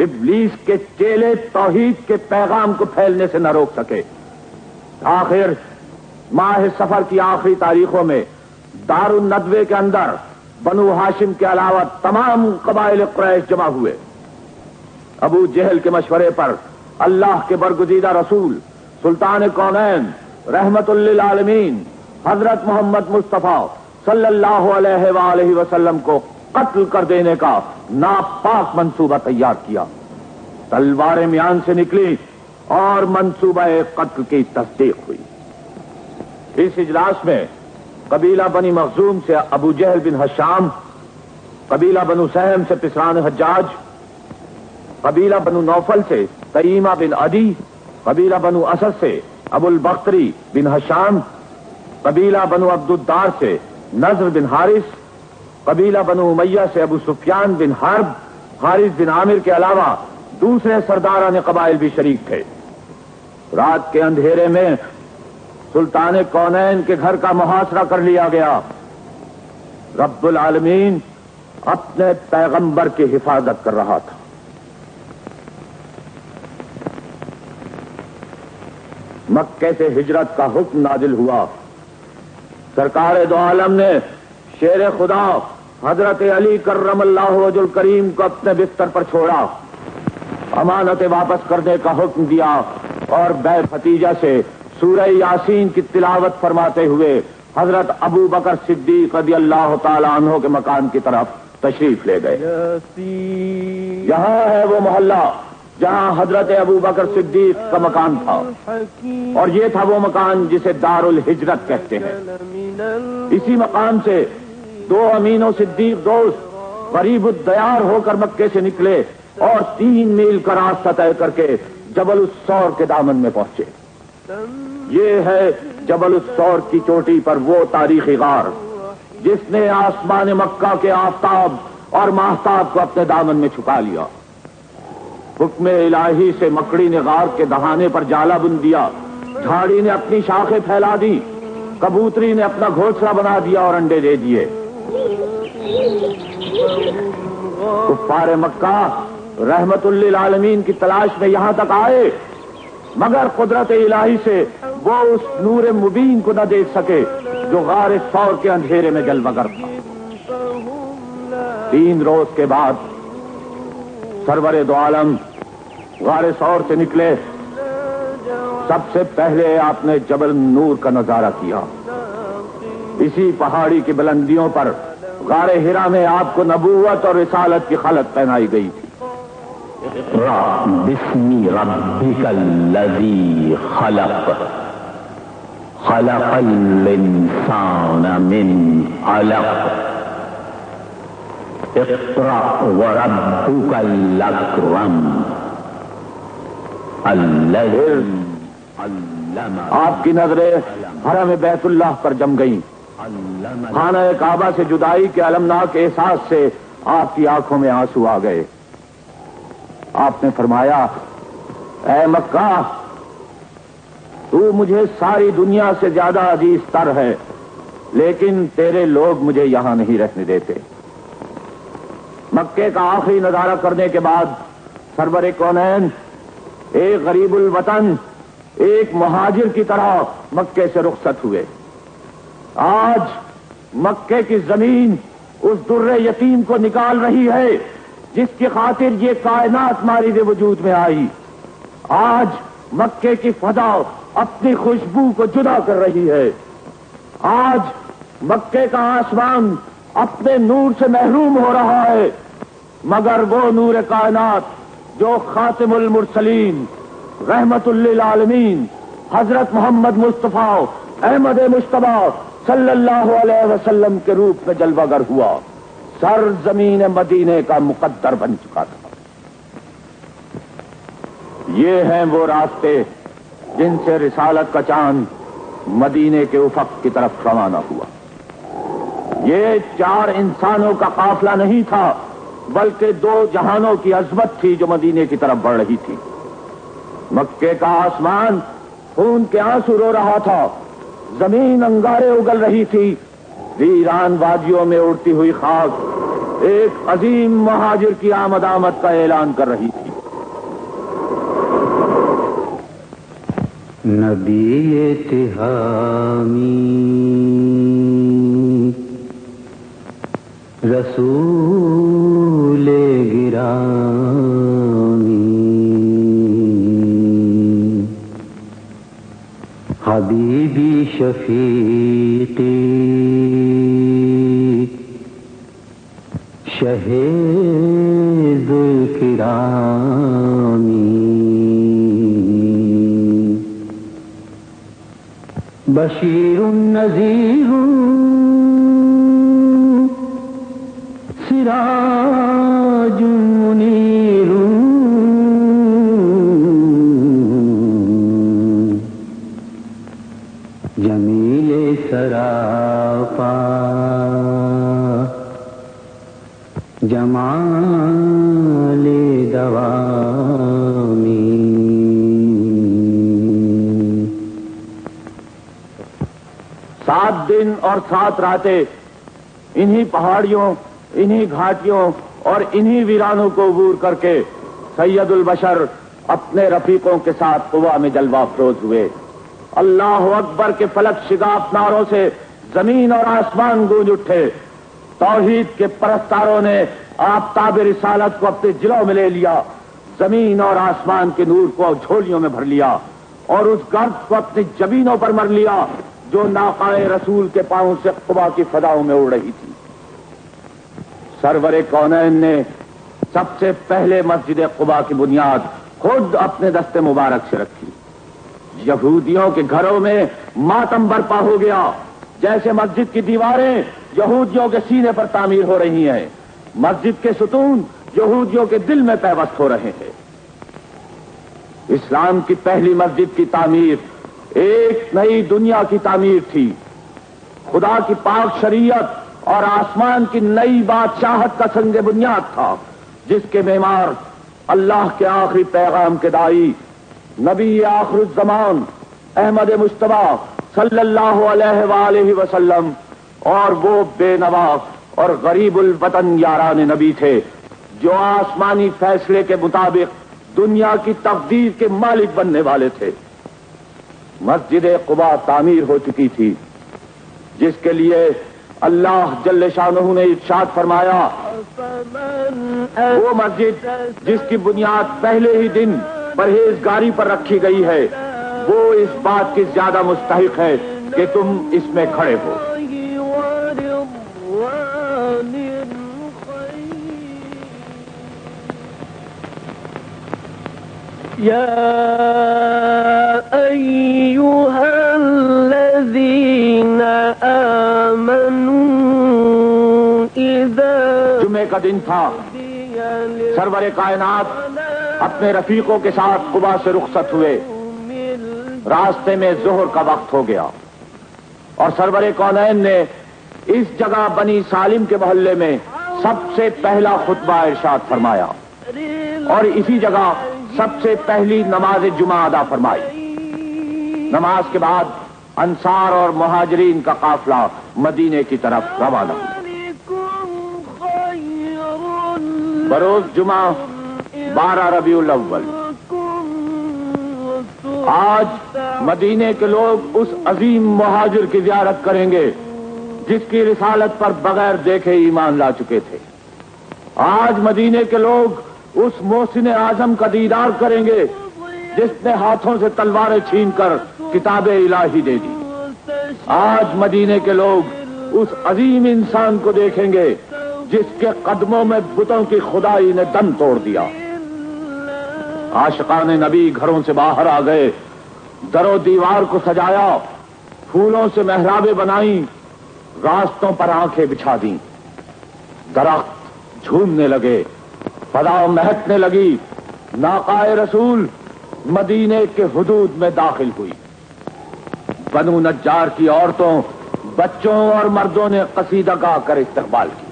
ابلیس کے چیلے توحید کے پیغام کو پھیلنے سے نہ روک سکے. آخر ماہ سفر کی آخری تاریخوں میں دار الندوے کے اندر بنو ہاشم کے علاوہ تمام قبائل قریش جمع ہوئے. ابو جہل کے مشورے پر اللہ کے برگزیدہ رسول سلطان کونین رحمت للعالمین حضرت محمد مصطفیٰ صلی اللہ علیہ وآلہ وسلم کو قتل کر دینے کا ناپاک منصوبہ تیار کیا. تلواریں میان سے نکلی اور منصوبہ قتل کی تصدیق ہوئی. اس اجلاس میں قبیلہ بنی مخزوم سے ابو جہل بن ہشام، قبیلہ بنو سہم سے پسران حجاج، قبیلہ بنو نوفل سے تیمہ بن عدی، قبیلہ بنو اسد سے ابو البختری بن ہشام، قبیلہ بنو عبد الدار سے نضر بن حارث، قبیلہ بنو امیہ سے ابو سفیان بن حرب، حارث بن عامر کے علاوہ دوسرے سرداران قبائل بھی شریک تھے. رات کے اندھیرے میں سلطان کونین کے گھر کا محاصرہ کر لیا گیا. رب العالمین اپنے پیغمبر کی حفاظت کر رہا تھا. مکے سے ہجرت کا حکم نازل ہوا. سرکار دو عالم نے شیر خدا حضرت علی کرم اللہ وجہ الکریم کو اپنے بستر پر چھوڑا، امانتیں واپس کرنے کا حکم دیا اور بے فتیجہ سے سورہ یاسین کی تلاوت فرماتے ہوئے حضرت ابو بکر صدیق رضی اللہ تعالی عنہ کے مکان کی طرف تشریف لے گئے. یہاں ہے وہ محلہ جہاں حضرت ابو بکر صدیق کا مکان تھا اور یہ تھا وہ مکان جسے دار الہجرت کہتے ہیں. اسی مقام سے 2 امین و صدیق دوست غریب الدیار ہو کر مکے سے نکلے اور 3 میل کا راستہ طے کر کے جبل الثور کے دامن میں پہنچے. یہ ہے جبل الثور کی چوٹی پر وہ تاریخی غار جس نے آسمان مکہ کے آفتاب اور ماہتاب کو اپنے دامن میں چھپا لیا. حکم الہی سے مکڑی نے غار کے دہانے پر جالا بن دیا، جھاڑی نے اپنی شاخیں پھیلا دی، کبوتری نے اپنا گھونسلہ بنا دیا اور انڈے دے دیے. کفار مکہ رحمت للعالمین کی تلاش میں یہاں تک آئے مگر قدرت الہی سے وہ اس نور مبین کو نہ دیکھ سکے جو غار ثور کے اندھیرے میں جلوگر تھا. 3 روز کے بعد سرور دو عالم غار ثور سے نکلے. سب سے پہلے آپ نے جبل نور کا نظارہ کیا. اسی پہاڑی کی بلندیوں پر غار ہرا میں آپ کو نبوت اور رسالت کی خلق پہنائی گئی تھی. بسم ربک الذی خلق خلق الانسان من علق اقرأ وربك الاکرم الذی علم آپ کی نظریں حرم بیت اللہ پر جم گئیں. خانہ کعبہ سے جدائی کے المناک احساس سے آپ کی آنکھوں میں آنسو آ گئے. آپ نے فرمایا اے مکہ تو مجھے ساری دنیا سے زیادہ عزیز تر ہے، لیکن تیرے لوگ مجھے یہاں نہیں رہنے دیتے. مکے کا آخری نظارہ کرنے کے بعد سرور کونین ایک غریب الوطن، ایک مہاجر کی طرح مکے سے رخصت ہوئے. آج مکے کی زمین اس در یتیم کو نکال رہی ہے جس کی خاطر یہ کائنات مارد وجود میں آئی. آج مکے کی فضا اپنی خوشبو کو جدا کر رہی ہے. آج مکے کا آسمان اپنے نور سے محروم ہو رہا ہے، مگر وہ نور کائنات جو خاتم المرسلین رحمت للعالمین حضرت محمد مصطفیٰ احمد مجتبیٰ صلی اللہ علیہ وسلم کے روپ میں جلوہ گر ہوا، سر زمین مدینے کا مقدر بن چکا تھا. یہ ہیں وہ راستے جن سے رسالت کا چاند مدینے کے افق کی طرف روانہ ہوا. یہ 4 انسانوں کا قافلہ نہیں تھا، بلکہ 2 جہانوں کی عظمت تھی جو مدینے کی طرف بڑھ رہی تھی. مکے کا آسمان خون کے آنسو رو رہا تھا، زمین انگارے اگل رہی تھی، ویران وادیوں میں اڑتی ہوئی خاک ایک عظیم مہاجر کی آمد کا اعلان کر رہی تھی. نبی تہامی رسول گرامی حبیبی شفیقی شہید الکرامی بشیر نذیر سراج منیر جمیل سراپا جمال دوامی 7 دن اور 7 راتیں انہی پہاڑیوں، انہی گھاٹیوں اور انہی ویرانوں کو عبور کر کے سید البشر اپنے رفیقوں کے ساتھ قوا میں جلوہ افروز ہوئے. اللہ اکبر کے فلک شگاف نعروں سے زمین اور آسمان گونج اٹھے. توحید کے پرستاروں نے آفتاب رسالت کو اپنے جلوں میں لے لیا، زمین اور آسمان کے نور کو جھولیوں میں بھر لیا اور اس گرد کو اپنی جبینوں پر مر لیا جو ناقائے رسول کے پاؤں سے قبا کی فضاؤں میں اڑ رہی تھی. سرور کونین نے سب سے پہلے مسجد قبا کی بنیاد خود اپنے دست مبارک سے رکھی. یہودیوں کے گھروں میں ماتم برپا ہو گیا، جیسے مسجد کی دیواریں یہودیوں کے سینے پر تعمیر ہو رہی ہیں، مسجد کے ستون یہودیوں کے دل میں پیوست ہو رہے ہیں. اسلام کی پہلی مسجد کی تعمیر ایک نئی دنیا کی تعمیر تھی. خدا کی پاک شریعت اور آسمان کی نئی بادشاہت کا سنگ بنیاد تھا، جس کے معمار اللہ کے آخری پیغام کے دائی نبی آخر الزمان احمد مجتبیٰ صلی اللہ علیہ وآلہ وسلم اور وہ بے نوا اور غریب الوطن یاران نبی تھے جو آسمانی فیصلے کے مطابق دنیا کی تقدیر کے مالک بننے والے تھے. مسجد قباء تعمیر ہو چکی تھی، جس کے لیے اللہ جل شانہ نے ارشاد فرمایا وہ مسجد جس کی بنیاد پہلے ہی دن پرہیزگاری پر رکھی گئی ہے، وہ اس بات کی زیادہ مستحق ہے کہ تم اس میں کھڑے ہو. يا أيها الذين جمعے کا دن تھا. سرور کائنات اپنے رفیقوں کے ساتھ قبا سے رخصت ہوئے. راستے میں ظہر کا وقت ہو گیا اور سرور کونین نے اس جگہ بنی سالم کے محلے میں سب سے پہلا خطبہ ارشاد فرمایا اور اسی جگہ سب سے پہلی نماز جمعہ ادا فرمائی. نماز کے بعد انصار اور مہاجرین کا قافلہ مدینے کی طرف روانہ ہوا. بروز جمعہ 12 ربیع الاول. آج مدینے کے لوگ اس عظیم مہاجر کی زیارت کریں گے جس کی رسالت پر بغیر دیکھے ایمان لا چکے تھے. آج مدینے کے لوگ اس محسن اعظم کا دیدار کریں گے جس نے ہاتھوں سے تلواریں چھین کر کتاب الہی دے دی. آج مدینے کے لوگ اس عظیم انسان کو دیکھیں گے جس کے قدموں میں بتوں کی خدائی نے دم توڑ دیا. عاشقان نبی گھروں سے باہر آ گئے، در و دیوار کو سجایا، پھولوں سے محرابیں بنائیں، راستوں پر آنکھیں بچھا دیں. درخت جھومنے لگے، فضا مہکنے لگی. ناقائے رسول مدینے کے حدود میں داخل ہوئی. بنو نجار کی عورتوں، بچوں اور مردوں نے قصیدہ گا کر استقبال کیا.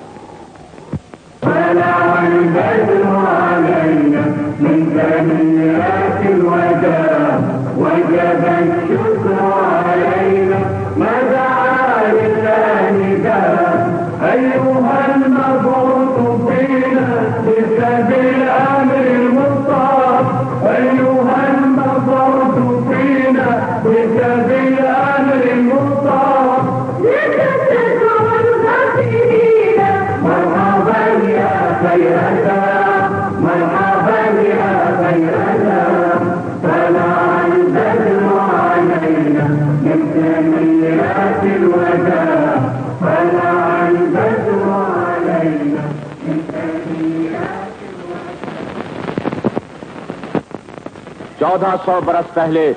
چودہ 100 برس پہلے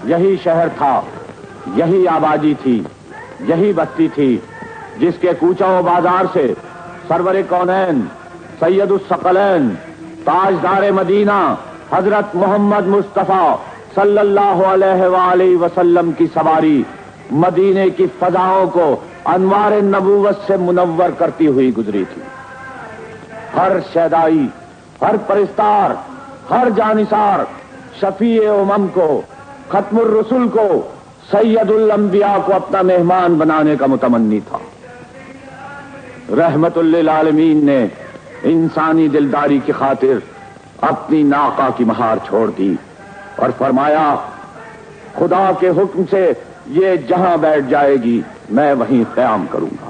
یہی شہر تھا، یہی آبادی تھی، یہی بستی تھی جس کے کوچوں و بازار سے سرور کونین سید الثقلین تاجدار مدینہ حضرت محمد مصطفیٰ صلی اللہ علیہ وآلہ وسلم کی سواری مدینے کی فضاؤں کو انوار نبوت سے منور کرتی ہوئی گزری تھی. ہر شیدائی، ہر پرستار، ہر جانثار شفیع امم کو، ختم الرسل کو، سید الانبیاء کو اپنا مہمان بنانے کا متمنی تھا. رحمت للعالمین نے انسانی دلداری کی خاطر اپنی ناقہ کی مہار چھوڑ دی اور فرمایا خدا کے حکم سے یہ جہاں بیٹھ جائے گی میں وہیں قیام کروں گا.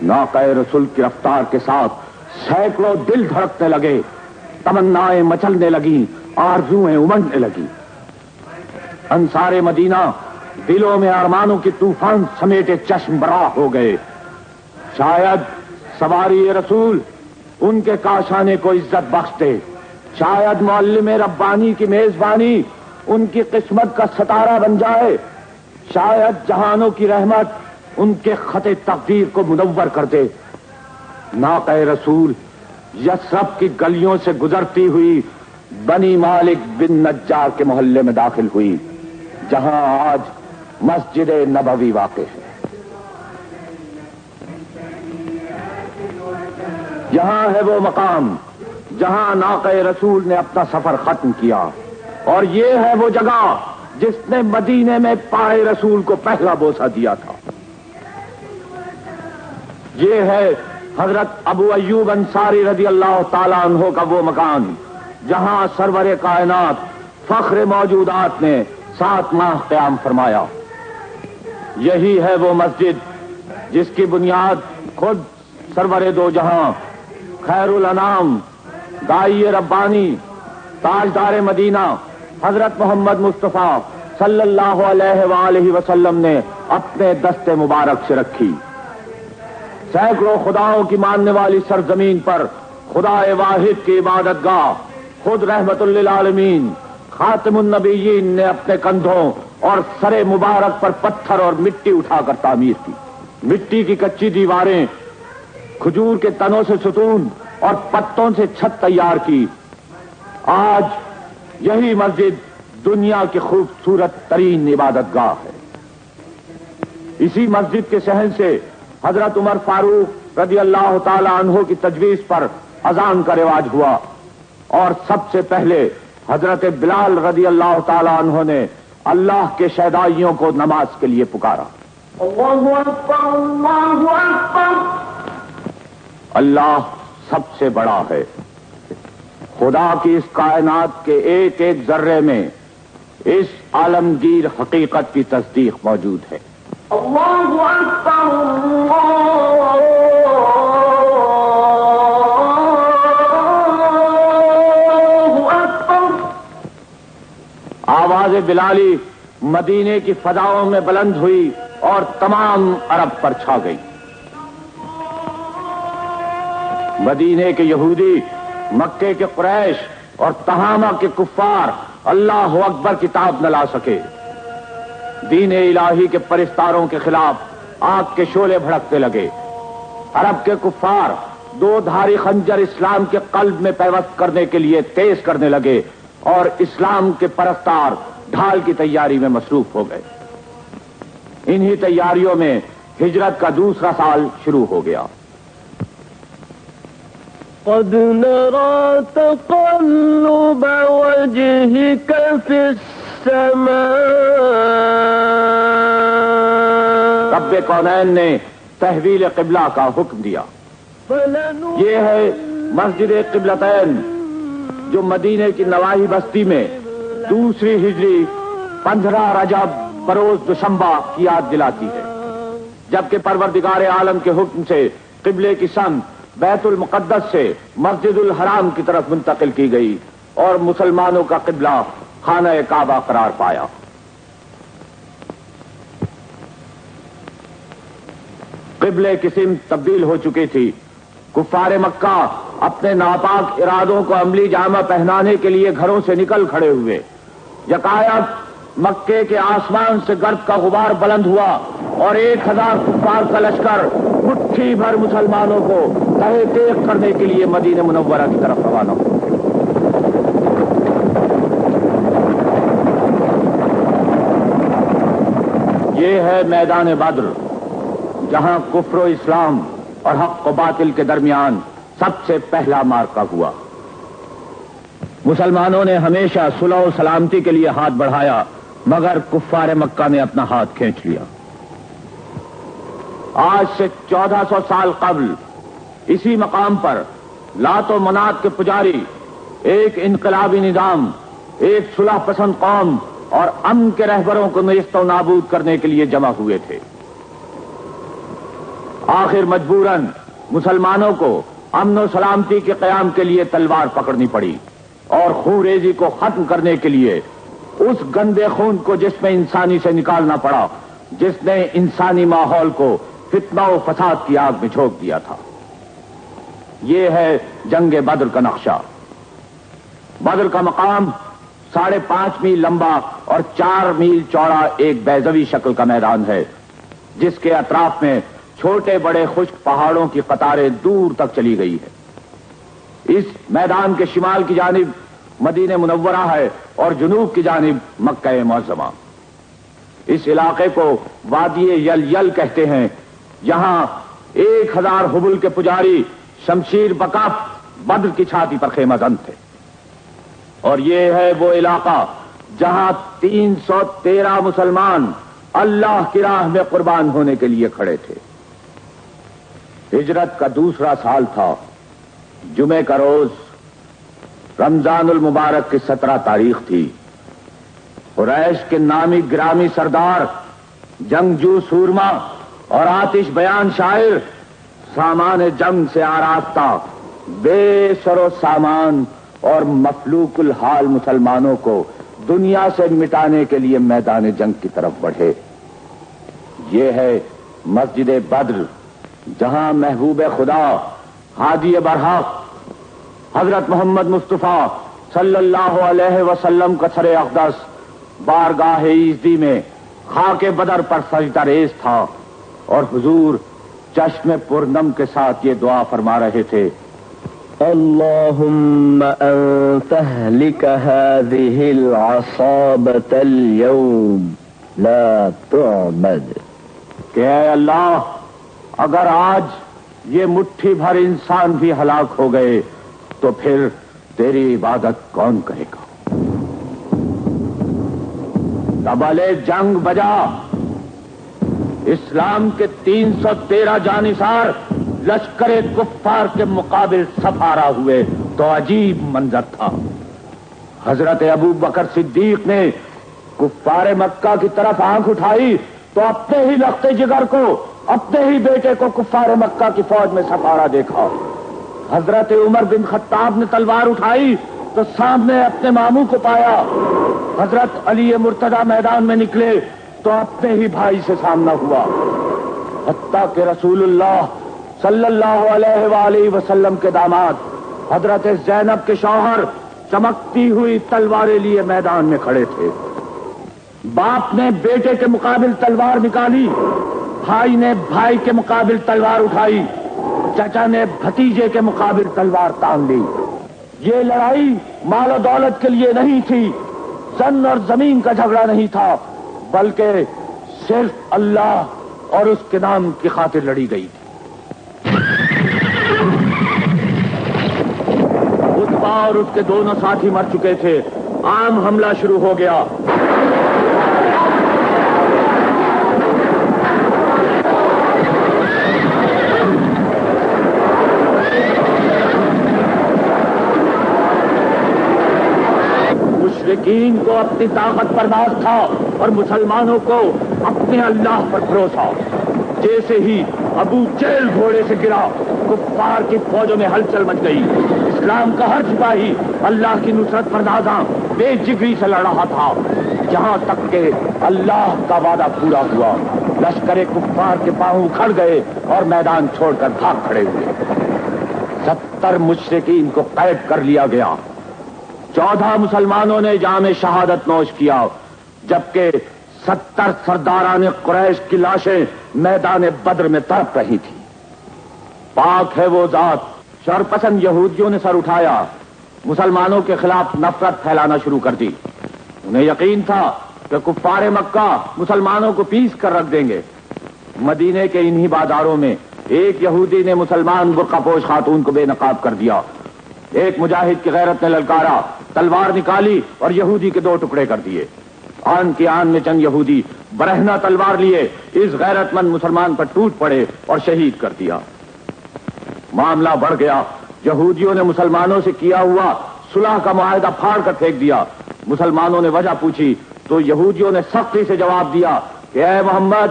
ناقہ رسول کی رفتار کے ساتھ سینکڑوں دل دھڑکنے لگے، تمنائیں مچلنے لگیں، آرزوئیں امنڈنے لگیں. انصار مدینہ دلوں میں ارمانوں کی طوفان سمیٹے چشم براہ ہو گئے. شاید سواری رسول ان کے کاشانے کو عزت بخش دے، شاید معلم ربانی کی میزبانی ان کی قسمت کا ستارہ بن جائے، شاید جہانوں کی رحمت ان کے خط تقدیر کو منور کر دے. ناقہ رسول یثرب کی گلیوں سے گزرتی ہوئی بنی مالک بن نجار کے محلے میں داخل ہوئی جہاں آج مسجد نبوی واقع ہے. یہاں ہے وہ مقام جہاں ناقہ رسول نے اپنا سفر ختم کیا، اور یہ ہے وہ جگہ جس نے مدینے میں پائے رسول کو پہلا بوسہ دیا تھا. یہ ہے حضرت ابو ایوب انصاری رضی اللہ تعالیٰ عنہ کا وہ مکان جہاں سرور کائنات فخر موجودات نے 7 ماہ قیام فرمایا. یہی ہے وہ مسجد جس کی بنیاد خود سرور دو جہاں خیر الانام دائی ربانی تاجدار مدینہ حضرت محمد مصطفیٰ صلی اللہ علیہ وآلہ وسلم نے اپنے دست مبارک سے رکھی. سینکڑوں خداؤں کی ماننے والی سرزمین پر خدا واحد کی عبادت گاہ خود رحمت للعالمین خاتم النبیین نے اپنے کندھوں اور سر مبارک پر پتھر اور مٹی اٹھا کر تعمیر کی. مٹی کی کچی دیواریں کھجور کے تنوں سے ستون اور پتوں سے چھت تیار کی۔ آج یہی مسجد دنیا کی خوبصورت ترین عبادت گاہ ہے۔ اسی مسجد کے صحن سے حضرت عمر فاروق رضی اللہ تعالی عنہ کی تجویز پر اذان کا رواج ہوا، اور سب سے پہلے حضرت بلال رضی اللہ تعالی عنہ نے اللہ کے شہدائیوں کو نماز کے لیے پکارا۔ اللہ اکبر، اللہ اکبر۔ اللہ سب سے بڑا ہے۔ خدا کی اس کائنات کے ایک ایک ذرے میں اس عالمگیر حقیقت کی تصدیق موجود ہے۔ اللہ اکبر، اللہ اکبر۔ آواز بلالی مدینے کی فضاؤں میں بلند ہوئی اور تمام عرب پر چھا گئی۔ مدینے کے یہودی، مکے کے قریش اور تہامہ کے کفار اللہ اکبر کتاب نہ لا سکے۔ دین الہی کے پرستاروں کے خلاف آگ کے شعلے بھڑکنے لگے۔ عرب کے کفار دو دھاری خنجر اسلام کے قلب میں پیوست کرنے کے لیے تیز کرنے لگے، اور اسلام کے پرستار ڈھال کی تیاری میں مصروف ہو گئے۔ انہی تیاریوں میں ہجرت کا دوسرا سال شروع ہو گیا۔ قد نرى تقلب وجهك في السماء۔ رب کونین نے تحویل قبلہ کا حکم دیا۔ یہ ہے مسجد قبلتین جو مدینے کی نواحی بستی میں دوسری ہجری 15 رجب بروز دوشنبہ کی یاد دلاتی ہے، جبکہ پروردگار عالم کے حکم سے قبلے کی سمت بیت المقدس سے مسجد الحرام کی طرف منتقل کی گئی، اور مسلمانوں کا قبلہ خانہ کعبہ قرار پایا۔ قبلے کی سمت تبدیل ہو چکی تھی۔ کفار مکہ اپنے ناپاک ارادوں کو عملی جامہ پہنانے کے لیے گھروں سے نکل کھڑے ہوئے۔ یکایک مکے کے آسمان سے گرد کا غبار بلند ہوا، اور 1000 کفار کا لشکر مٹھی بھر مسلمانوں کو تہہ تیغ کرنے کے لیے مدینہ منورہ کی طرف روانہ ہوا۔ یہ ہے میدان بدر، جہاں کفر و اسلام اور حق و باطل کے درمیان سب سے پہلا معرکہ ہوا۔ مسلمانوں نے ہمیشہ صلح و سلامتی کے لیے ہاتھ بڑھایا، مگر کفار مکہ نے اپنا ہاتھ کھینچ لیا۔ آج سے 1400 سال قبل اسی مقام پر لات و منات کے پجاری ایک انقلابی نظام، ایک صلح پسند قوم اور امن کے رہبروں کو نیست و نابود کرنے کے لیے جمع ہوئے تھے۔ آخر مجبوراً مسلمانوں کو امن و سلامتی کے قیام کے لیے تلوار پکڑنی پڑی، اور خون ریزی کو ختم کرنے کے لیے اس گندے خون کو جسم انسانی سے نکالنا پڑا جس نے انسانی ماحول کو فتنہ و فساد کی آگ میں جھونک دیا تھا۔ یہ ہے جنگ بدر کا نقشہ۔ بدر کا مقام 5.5 میل لمبا اور 4 میل چوڑا ایک بیضوی شکل کا میدان ہے، جس کے اطراف میں چھوٹے بڑے خشک پہاڑوں کی قطاریں دور تک چلی گئی ہے۔ اس میدان کے شمال کی جانب مدینہ منورہ ہے اور جنوب کی جانب مکہ معظمہ۔ اس علاقے کو وادی یل کہتے ہیں، یہاں 1000 حبل کے پجاری شمشیر بکاف بدر کی چھاتی پر خیمہ زن تھے، اور یہ ہے وہ علاقہ جہاں 313 مسلمان اللہ کی راہ میں قربان ہونے کے لیے کھڑے تھے۔ ہجرت کا دوسرا سال تھا۔ جمعے کا روز رمضان المبارک کی 17 تاریخ تھی۔ قریش کے نامی گرامی سردار، جنگجو سورما اور آتش بیان شاعر، سامان جنگ سے آراستہ بے سر و سامان اور مفلوک الحال مسلمانوں کو دنیا سے مٹانے کے لیے میدان جنگ کی طرف بڑھے۔ یہ ہے مسجد بدر، جہاں محبوب خدا ہادی برحق حضرت محمد مصطفیٰ صلی اللہ علیہ وسلم کا سر اقدس بارگاہ ایزدی میں خاک بدر پر سجدہ ریز تھا، اور حضور چشم پرنم کے ساتھ یہ دعا فرما رہے تھے، اللهم أن تهلك هذه العصابة اليوم لا تعبد. کہ اے اللہ، اگر آج یہ مٹھی بھر انسان بھی ہلاک ہو گئے تو پھر تیری عبادت کون کرے گا؟ تبلے جنگ بجا، اسلام کے 313 جانثار لشکر کفار کے مقابل سفارا ہوئے تو عجیب منظر تھا۔ حضرت ابو بکر صدیق نے کفار مکہ کی طرف آنکھ اٹھائی تو اپنے ہی لخت جگر کو، اپنے ہی بیٹے کو کفار مکہ کی فوج میں سفارا دیکھا۔ حضرت عمر بن خطاب نے تلوار اٹھائی تو سامنے اپنے ماموں کو پایا۔ حضرت علی مرتضی میدان میں نکلے تو اپنے ہی بھائی سے سامنا ہوا، حتیٰ کہ رسول اللہ صلی اللہ علیہ وآلہ وسلم کے داماد حضرت زینب کے شوہر چمکتی ہوئی تلواریں لیے میدان میں کھڑے تھے۔ باپ نے بیٹے کے مقابل تلوار نکالی، بھائی نے بھائی کے مقابل تلوار اٹھائی، چچا نے بھتیجے کے مقابل تلوار تان لی۔ یہ لڑائی مال و دولت کے لیے نہیں تھی، زن اور زمین کا جھگڑا نہیں تھا، بلکہ صرف اللہ اور اس کے نام کی خاطر لڑی گئی تھی۔ اتبا اور اس کے دونوں ساتھی مر چکے تھے، عام حملہ شروع ہو گیا۔ مشرکین کو اپنی طاقت پر ناز تھا اور مسلمانوں کو اپنے اللہ پر بھروسہ۔ جیسے ہی ابو جہل گھوڑے سے گرا، کفار کی فوجوں میں ہلچل مچ گئی۔ اسلام کا ہر سپاہی اللہ کی نصرت پر نازاں بے جگری سے لڑ رہا تھا، جہاں تک کہ اللہ کا وعدہ پورا ہوا۔ لشکر کفار کے پاؤں اکھڑ گئے اور میدان چھوڑ کر بھاگ کھڑے ہوئے۔ 70 مشرکین کو قید کر لیا گیا، 14 مسلمانوں نے جام شہادت نوش کیا، جبکہ 70 سرداران قریش کی لاشیں میدان بدر میں تڑپ رہی تھی۔ پاک ہے وہ ذات، شر پسند یہودیوں نے سر اٹھایا، مسلمانوں کے خلاف نفرت پھیلانا شروع کر دی۔ انہیں یقین تھا کہ کفار مکہ مسلمانوں کو پیس کر رکھ دیں گے۔ مدینے کے انہی بازاروں میں ایک یہودی نے مسلمان برقع پوش خاتون کو بے نقاب کر دیا۔ ایک مجاہد کی غیرت نے للکارا، تلوار نکالی اور یہودی کے 2 ٹکڑے کر دیے۔ آن کی آن میں چند یہودی برہنہ تلوار لیے اس غیرت مند مسلمان پر ٹوٹ پڑے اور شہید کر دیا۔ معاملہ بڑھ گیا، یہودیوں نے مسلمانوں سے کیا ہوا صلح کا معاہدہ پھاڑ کر پھینک دیا۔ مسلمانوں نے وجہ پوچھی تو یہودیوں نے سختی سے جواب دیا کہ اے محمد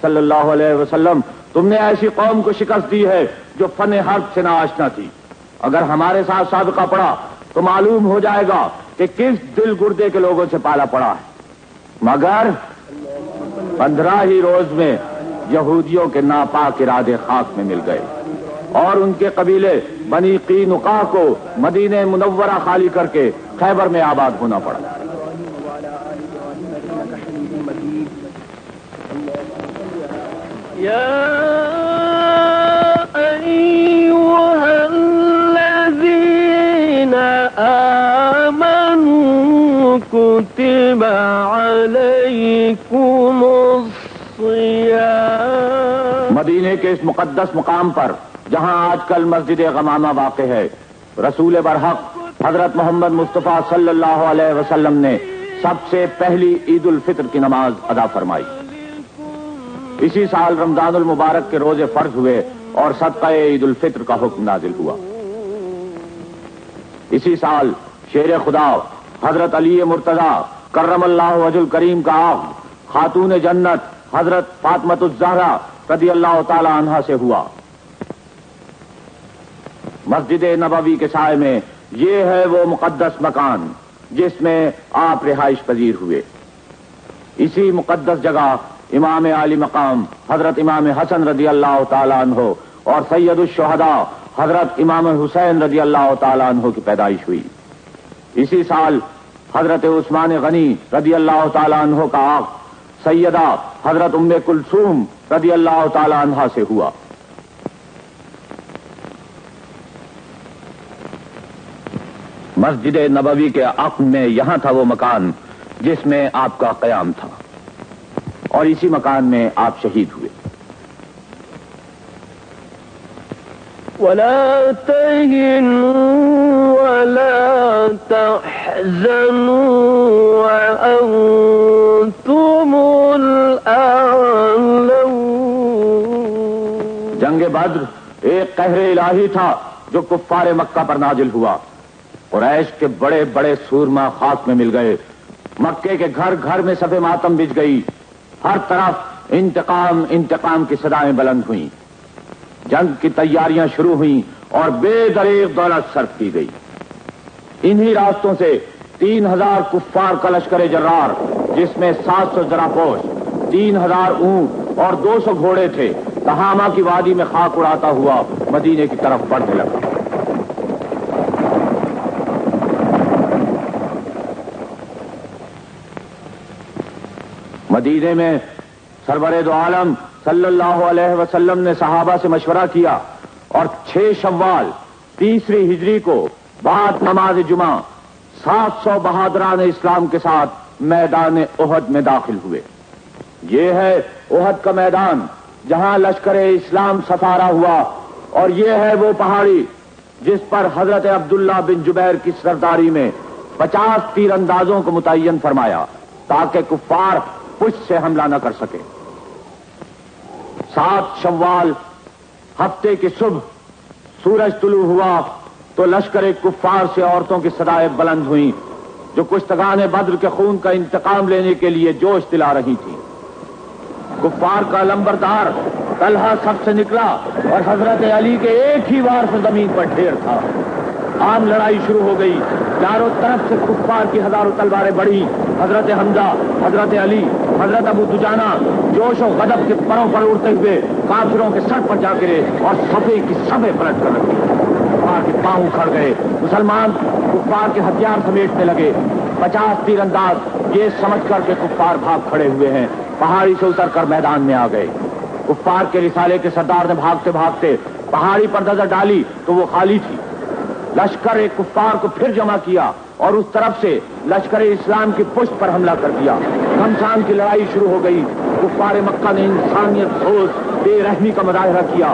صلی اللہ علیہ وسلم، تم نے ایسی قوم کو شکست دی ہے جو فن حرب سے ناآشنا تھی۔ اگر ہمارے ساتھ سابقہ پڑا تو معلوم ہو جائے گا کہ کس دل گردے کے لوگوں سے پالا پڑا ہے۔ مگر 15 ہی روز میں یہودیوں کے ناپاک ارادے خاک میں مل گئے اور ان کے قبیلے بنی قینقاع کو مدینہ منورہ خالی کر کے خیبر میں آباد ہونا پڑا۔ كتب عليكم الصيام۔ مدینے کے اس مقدس مقام پر جہاں آج کل مسجد غمامہ واقع ہے، رسول برحق حضرت محمد مصطفیٰ صلی اللہ علیہ وسلم نے سب سے پہلی عید الفطر کی نماز ادا فرمائی۔ اسی سال رمضان المبارک کے روزے فرض ہوئے اور صدقہ عید الفطر کا حکم نازل ہوا۔ اسی سال شیر خدا حضرت علی مرتضی کرم اللہ وجہ الکریم کا آغاز خاتون جنت حضرت فاطمۃ الزہرا رضی اللہ تعالی عنہا سے ہوا۔ مسجد نبوی کے سائے میں یہ ہے وہ مقدس مکان جس میں آپ رہائش پذیر ہوئے۔ اسی مقدس جگہ امام عالی مقام حضرت امام حسن رضی اللہ تعالی عنہ اور سید الشہداء حضرت امام حسین رضی اللہ تعالی عنہ کی پیدائش ہوئی۔ اسی سال حضرت عثمان غنی رضی اللہ تعالی عنہ کا آغاز سیدہ حضرت ام کلثوم رضی اللہ تعالی عنہا سے ہوا۔ مسجد نبوی کے عقب میں یہاں تھا وہ مکان جس میں آپ کا قیام تھا، اور اسی مکان میں آپ شہید ہوئے۔ ولا تهنوا ولا تحزنوا وأنتم الأعلون۔ جنگ بدر ایک قہر الہی تھا جو کفار مکہ پر نازل ہوا۔ قریش کے بڑے بڑے سورما خاک میں مل گئے، مکے کے گھر گھر میں صف ماتم بچ گئی، ہر طرف انتقام انتقام کی صدائیں بلند ہوئیں، جنگ کی تیاریاں شروع ہوئیں اور بے دریغ دولت صرف کی گئی۔ انہی راستوں سے 3000 کفار کا لشکر جرار، جس میں 700 زراپوش، 3000 اونٹ اور 200 گھوڑے تھے، تہامہ کی وادی میں خاک اڑاتا ہوا مدینے کی طرف بڑھنے لگا۔ مدینے میں سرور دو عالم صلی اللہ علیہ وسلم نے صحابہ سے مشورہ کیا اور 6 شوال 3 ہجری کو بعد نماز جمعہ 700 بہادران اسلام کے ساتھ میدان احد میں داخل ہوئے۔ یہ ہے احد کا میدان جہاں لشکر اسلام سفارا ہوا، اور یہ ہے وہ پہاڑی جس پر حضرت عبداللہ بن جبیر کی سرداری میں 50 تیر اندازوں کو متعین فرمایا تاکہ کفار پشت سے حملہ نہ کر سکے۔ 7 شوال ہفتے کی صبح سورج طلوع ہوا تو لشکر کفار سے عورتوں کی صدائیں بلند ہوئیں جو کشتگان بدر کے خون کا انتقام لینے کے لیے جوش دلا رہی تھیں۔ کفار کا لمبردار طلحہ سب سے نکلا اور حضرت علی کے ایک ہی وار سے زمین پر ڈھیر تھا۔ عام لڑائی شروع ہو گئی، چاروں طرف سے کفار کی ہزاروں تلواریں بڑھی۔ حضرت حمزہ، حضرت علی، حضرت ابو دجانہ جوش و غضب کے پروں پر اڑتے ہوئے کافروں کے سر پر جا گرے اور صفے کی صفے پلٹ کر رکھی۔ کفار کے پاؤں کھڑ گئے، مسلمان کفار کے ہتھیار سمیٹنے لگے۔ 50 تیر انداز یہ سمجھ کر کے کفار بھاگ کھڑے ہوئے ہیں، پہاڑی سے اتر کر میدان میں آ گئے۔ کفار کے رسالے کے سردار نے بھاگتے بھاگتے پہاڑی پر نظر ڈالی تو وہ خالی تھی۔ لشکر کفار کو پھر جمع کیا اور اس طرف سے لشکر اسلام کی پشت پر حملہ کر دیا۔ گھمسان کی لڑائی شروع ہو گئی۔ کفار مکہ نے انسانیت سوز بے رحمی کا مظاہرہ کیا۔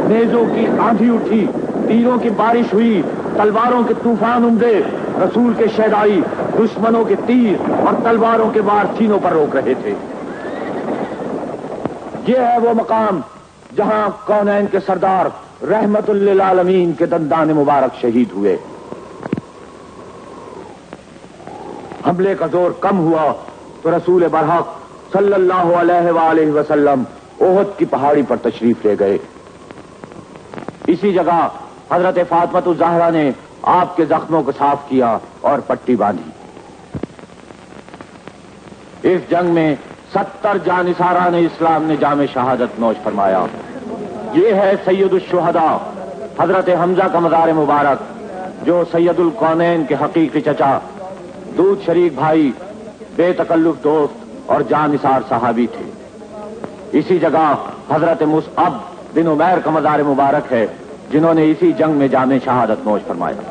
نیزوں کی آندھی اٹھی، تیروں کی بارش ہوئی، تلواروں کے طوفان امڈے۔ رسول کے شہدائی دشمنوں کے تیر اور تلواروں کے وار سینوں پر روک رہے تھے۔ یہ ہے وہ مقام جہاں کونین کے سردار رحمت للعالمین کے دندان مبارک شہید ہوئے۔ حملے کا زور کم ہوا تو رسول برحق صلی اللہ علیہ وآلہ وسلم احد کی پہاڑی پر تشریف لے گئے۔ اسی جگہ حضرت فاطمہ الزہرا نے آپ کے زخموں کو صاف کیا اور پٹی باندھی۔ اس جنگ میں 70 جانثاران اسلام نے جام شہادت نوش فرمایا۔ یہ ہے سید الشہداء حضرت حمزہ کا مزار مبارک جو سید الکونین کے حقیقی چچا، دودھ شریک بھائی، بے تکلف دوست اور جانثار صحابی تھے۔ اسی جگہ حضرت مصعب بن عمیر کا مزار مبارک ہے جنہوں نے اسی جنگ میں جام شہادت نوش فرمایا۔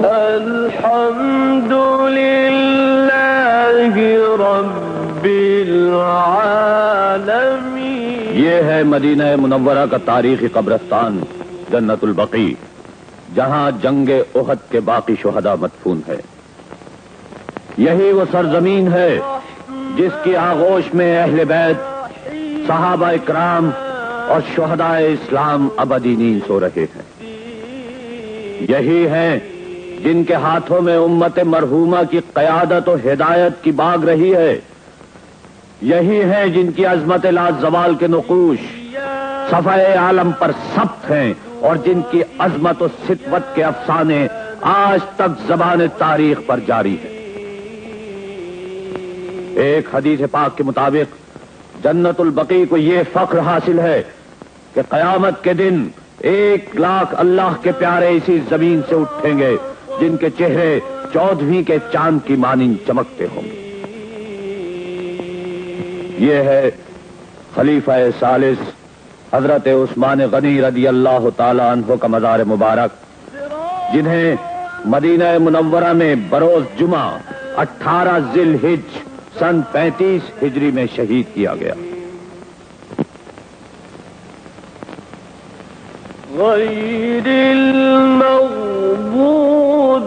الحمد للہ رب العالمین۔ یہ ہے مدینہ منورہ کا تاریخی قبرستان جنت البقیع، جہاں جنگ احد کے باقی شہداء مدفون ہے۔ یہی وہ سرزمین ہے جس کی آغوش میں اہل بیت، صحابہ اکرام اور شہداء اسلام ابدی نیند سو رہے ہیں۔ یہی ہیں جن کے ہاتھوں میں امت مرحومہ کی قیادت و ہدایت کی باغ رہی ہے۔ یہی ہیں جن کی عظمت لا زوال کے نقوش صفحۂ عالم پر ثبت ہیں اور جن کی عظمت و سطوت کے افسانے آج تک زبان تاریخ پر جاری ہیں۔ ایک حدیث پاک کے مطابق جنت البقیع کو یہ فخر حاصل ہے کہ قیامت کے دن 1,00,000 اللہ کے پیارے اسی زمین سے اٹھیں گے جن کے چہرے 14ویں کے چاند کی مانند چمکتے ہوں گے۔ یہ ہے خلیفہ ثالث حضرت عثمان غنی رضی اللہ تعالی عنہ کا مزار مبارک، جنہیں مدینہ منورہ میں بروز جمعہ 18 ذی الحجہ سن 35 ہجری میں شہید کیا گیا۔ غیر المغضوب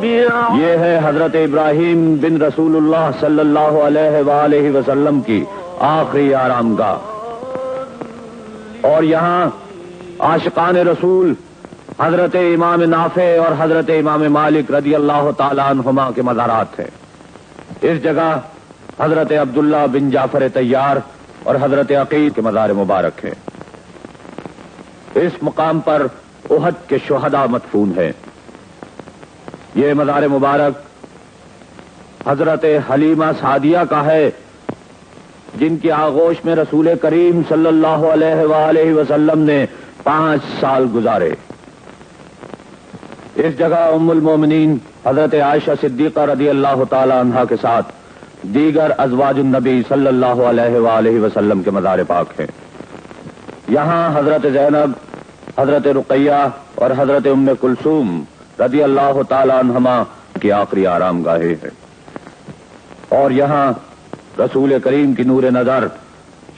یہ ہے حضرت ابراہیم بن رسول اللہ صلی اللہ علیہ وآلہ وسلم کی آخری آرامگاہ، اور یہاں عاشقان رسول حضرت امام نافع اور حضرت امام مالک رضی اللہ تعالی عنہما کے مزارات ہیں۔ اس جگہ حضرت عبداللہ بن جعفر طیار اور حضرت عقیل کے مزار مبارک ہیں۔ اس مقام پر احد کے شہداء مدفون ہیں۔ یہ مزار مبارک حضرت حلیمہ سعدیہ کا ہے، جن کی آغوش میں رسول کریم صلی اللہ علیہ وآلہ وسلم نے 5 سال گزارے۔ اس جگہ ام المومنین حضرت عائشہ صدیقہ رضی اللہ تعالی عنہا کے ساتھ دیگر ازواج النبی صلی اللہ علیہ وآلہ وسلم کے مزار پاک ہیں۔ یہاں حضرت زینب، حضرت رقیہ اور حضرت ام کلثوم رضی اللہ تعالی عنہما کی آخری آرام گاہیں ہیں، اور یہاں رسول کریم کی نور نظر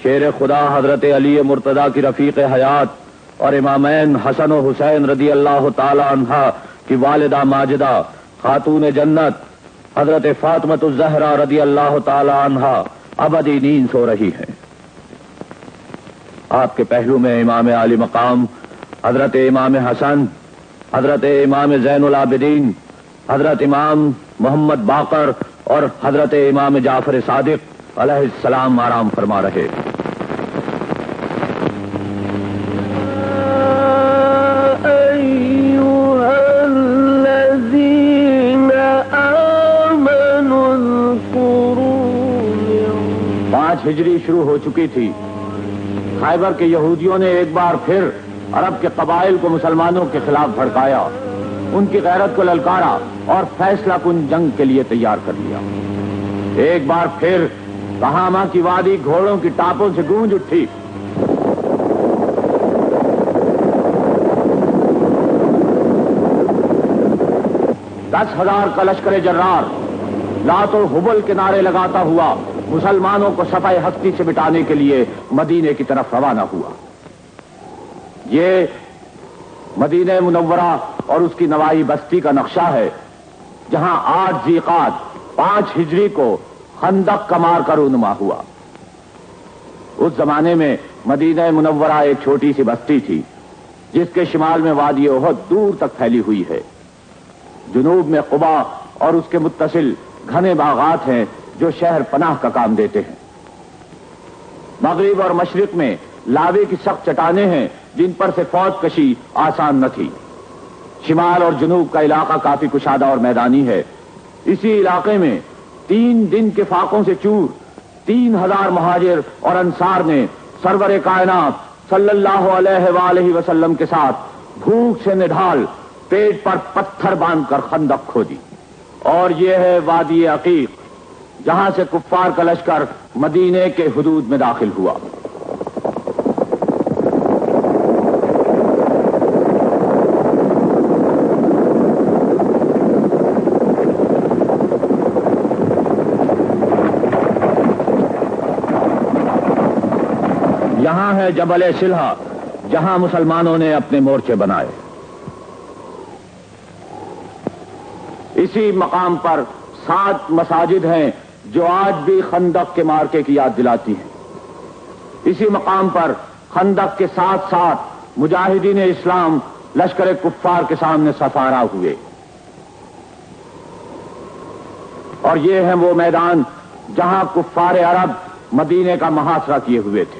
شیر خدا حضرت علی مرتضیٰ کی رفیق حیات اور امامین حسن و حسین رضی اللہ تعالی عنہا کی والدہ ماجدہ خاتون جنت حضرت فاطمۃ الزہرا رضی اللہ تعالی عنہا ابدی نیند سو رہی ہیں۔ آپ کے پہلو میں امام عالی مقام حضرت امام حسن، حضرت امام زین العابدین، حضرت امام محمد باقر اور حضرت امام جعفر صادق علیہ السلام آرام فرما رہے۔ ہجری شروع ہو چکی تھی۔ خیبر کے یہودیوں نے ایک بار پھر عرب کے قبائل کو مسلمانوں کے خلاف بھڑکایا، ان کی غیرت کو للکارا اور فیصلہ کن جنگ کے لیے تیار کر لیا۔ ایک بار پھر تہامہ کی وادی گھوڑوں کی ٹاپوں سے گونج اٹھی۔ دس 10,000 کا لشکر جرار لات و حبل کے نعرے لگاتا ہوا مسلمانوں کو صفحہ ہستی سے مٹانے کے لیے مدینے کی طرف روانہ ہوا۔ یہ مدینہ منورہ اور اس کی نوائی بستی کا نقشہ ہے، جہاں 8 ذی قعدہ 5 ہجری کو خندق کا مار کا رونما ہوا۔ اس زمانے میں مدینہ منورہ ایک چھوٹی سی بستی تھی، جس کے شمال میں وادی احد دور تک پھیلی ہوئی ہے۔ جنوب میں قبا اور اس کے متصل گھنے باغات ہیں جو شہر پناہ کا کام دیتے ہیں۔ مغرب اور مشرق میں لاوے کی سخت چٹانیں ہیں، جن پر سے فوج کشی آسان نہ تھی۔ شمال اور جنوب کا علاقہ کافی کشادہ اور میدانی ہے۔ اسی علاقے میں 3 دن کے فاقوں سے چور 3000 مہاجر اور انصار نے سرور کائنات صلی اللہ علیہ وآلہ وسلم کے ساتھ بھوک سے نڈھال پیٹ پر پتھر باندھ کر خندق کھودی۔ اور یہ ہے وادی عقیق، جہاں سے کفار کا لشکر مدینے کے حدود میں داخل ہوا۔ یہاں ہے جبل سلحہ، جہاں مسلمانوں نے اپنے مورچے بنائے۔ اسی مقام پر 7 مساجد ہیں جو آج بھی خندق کے مارکے کی یاد دلاتی ہیں۔ اسی مقام پر خندق کے ساتھ ساتھ مجاہدین اسلام لشکر کفار کے سامنے سفارا ہوئے۔ اور یہ ہیں وہ میدان جہاں کفار عرب مدینے کا محاصرہ کیے ہوئے تھے۔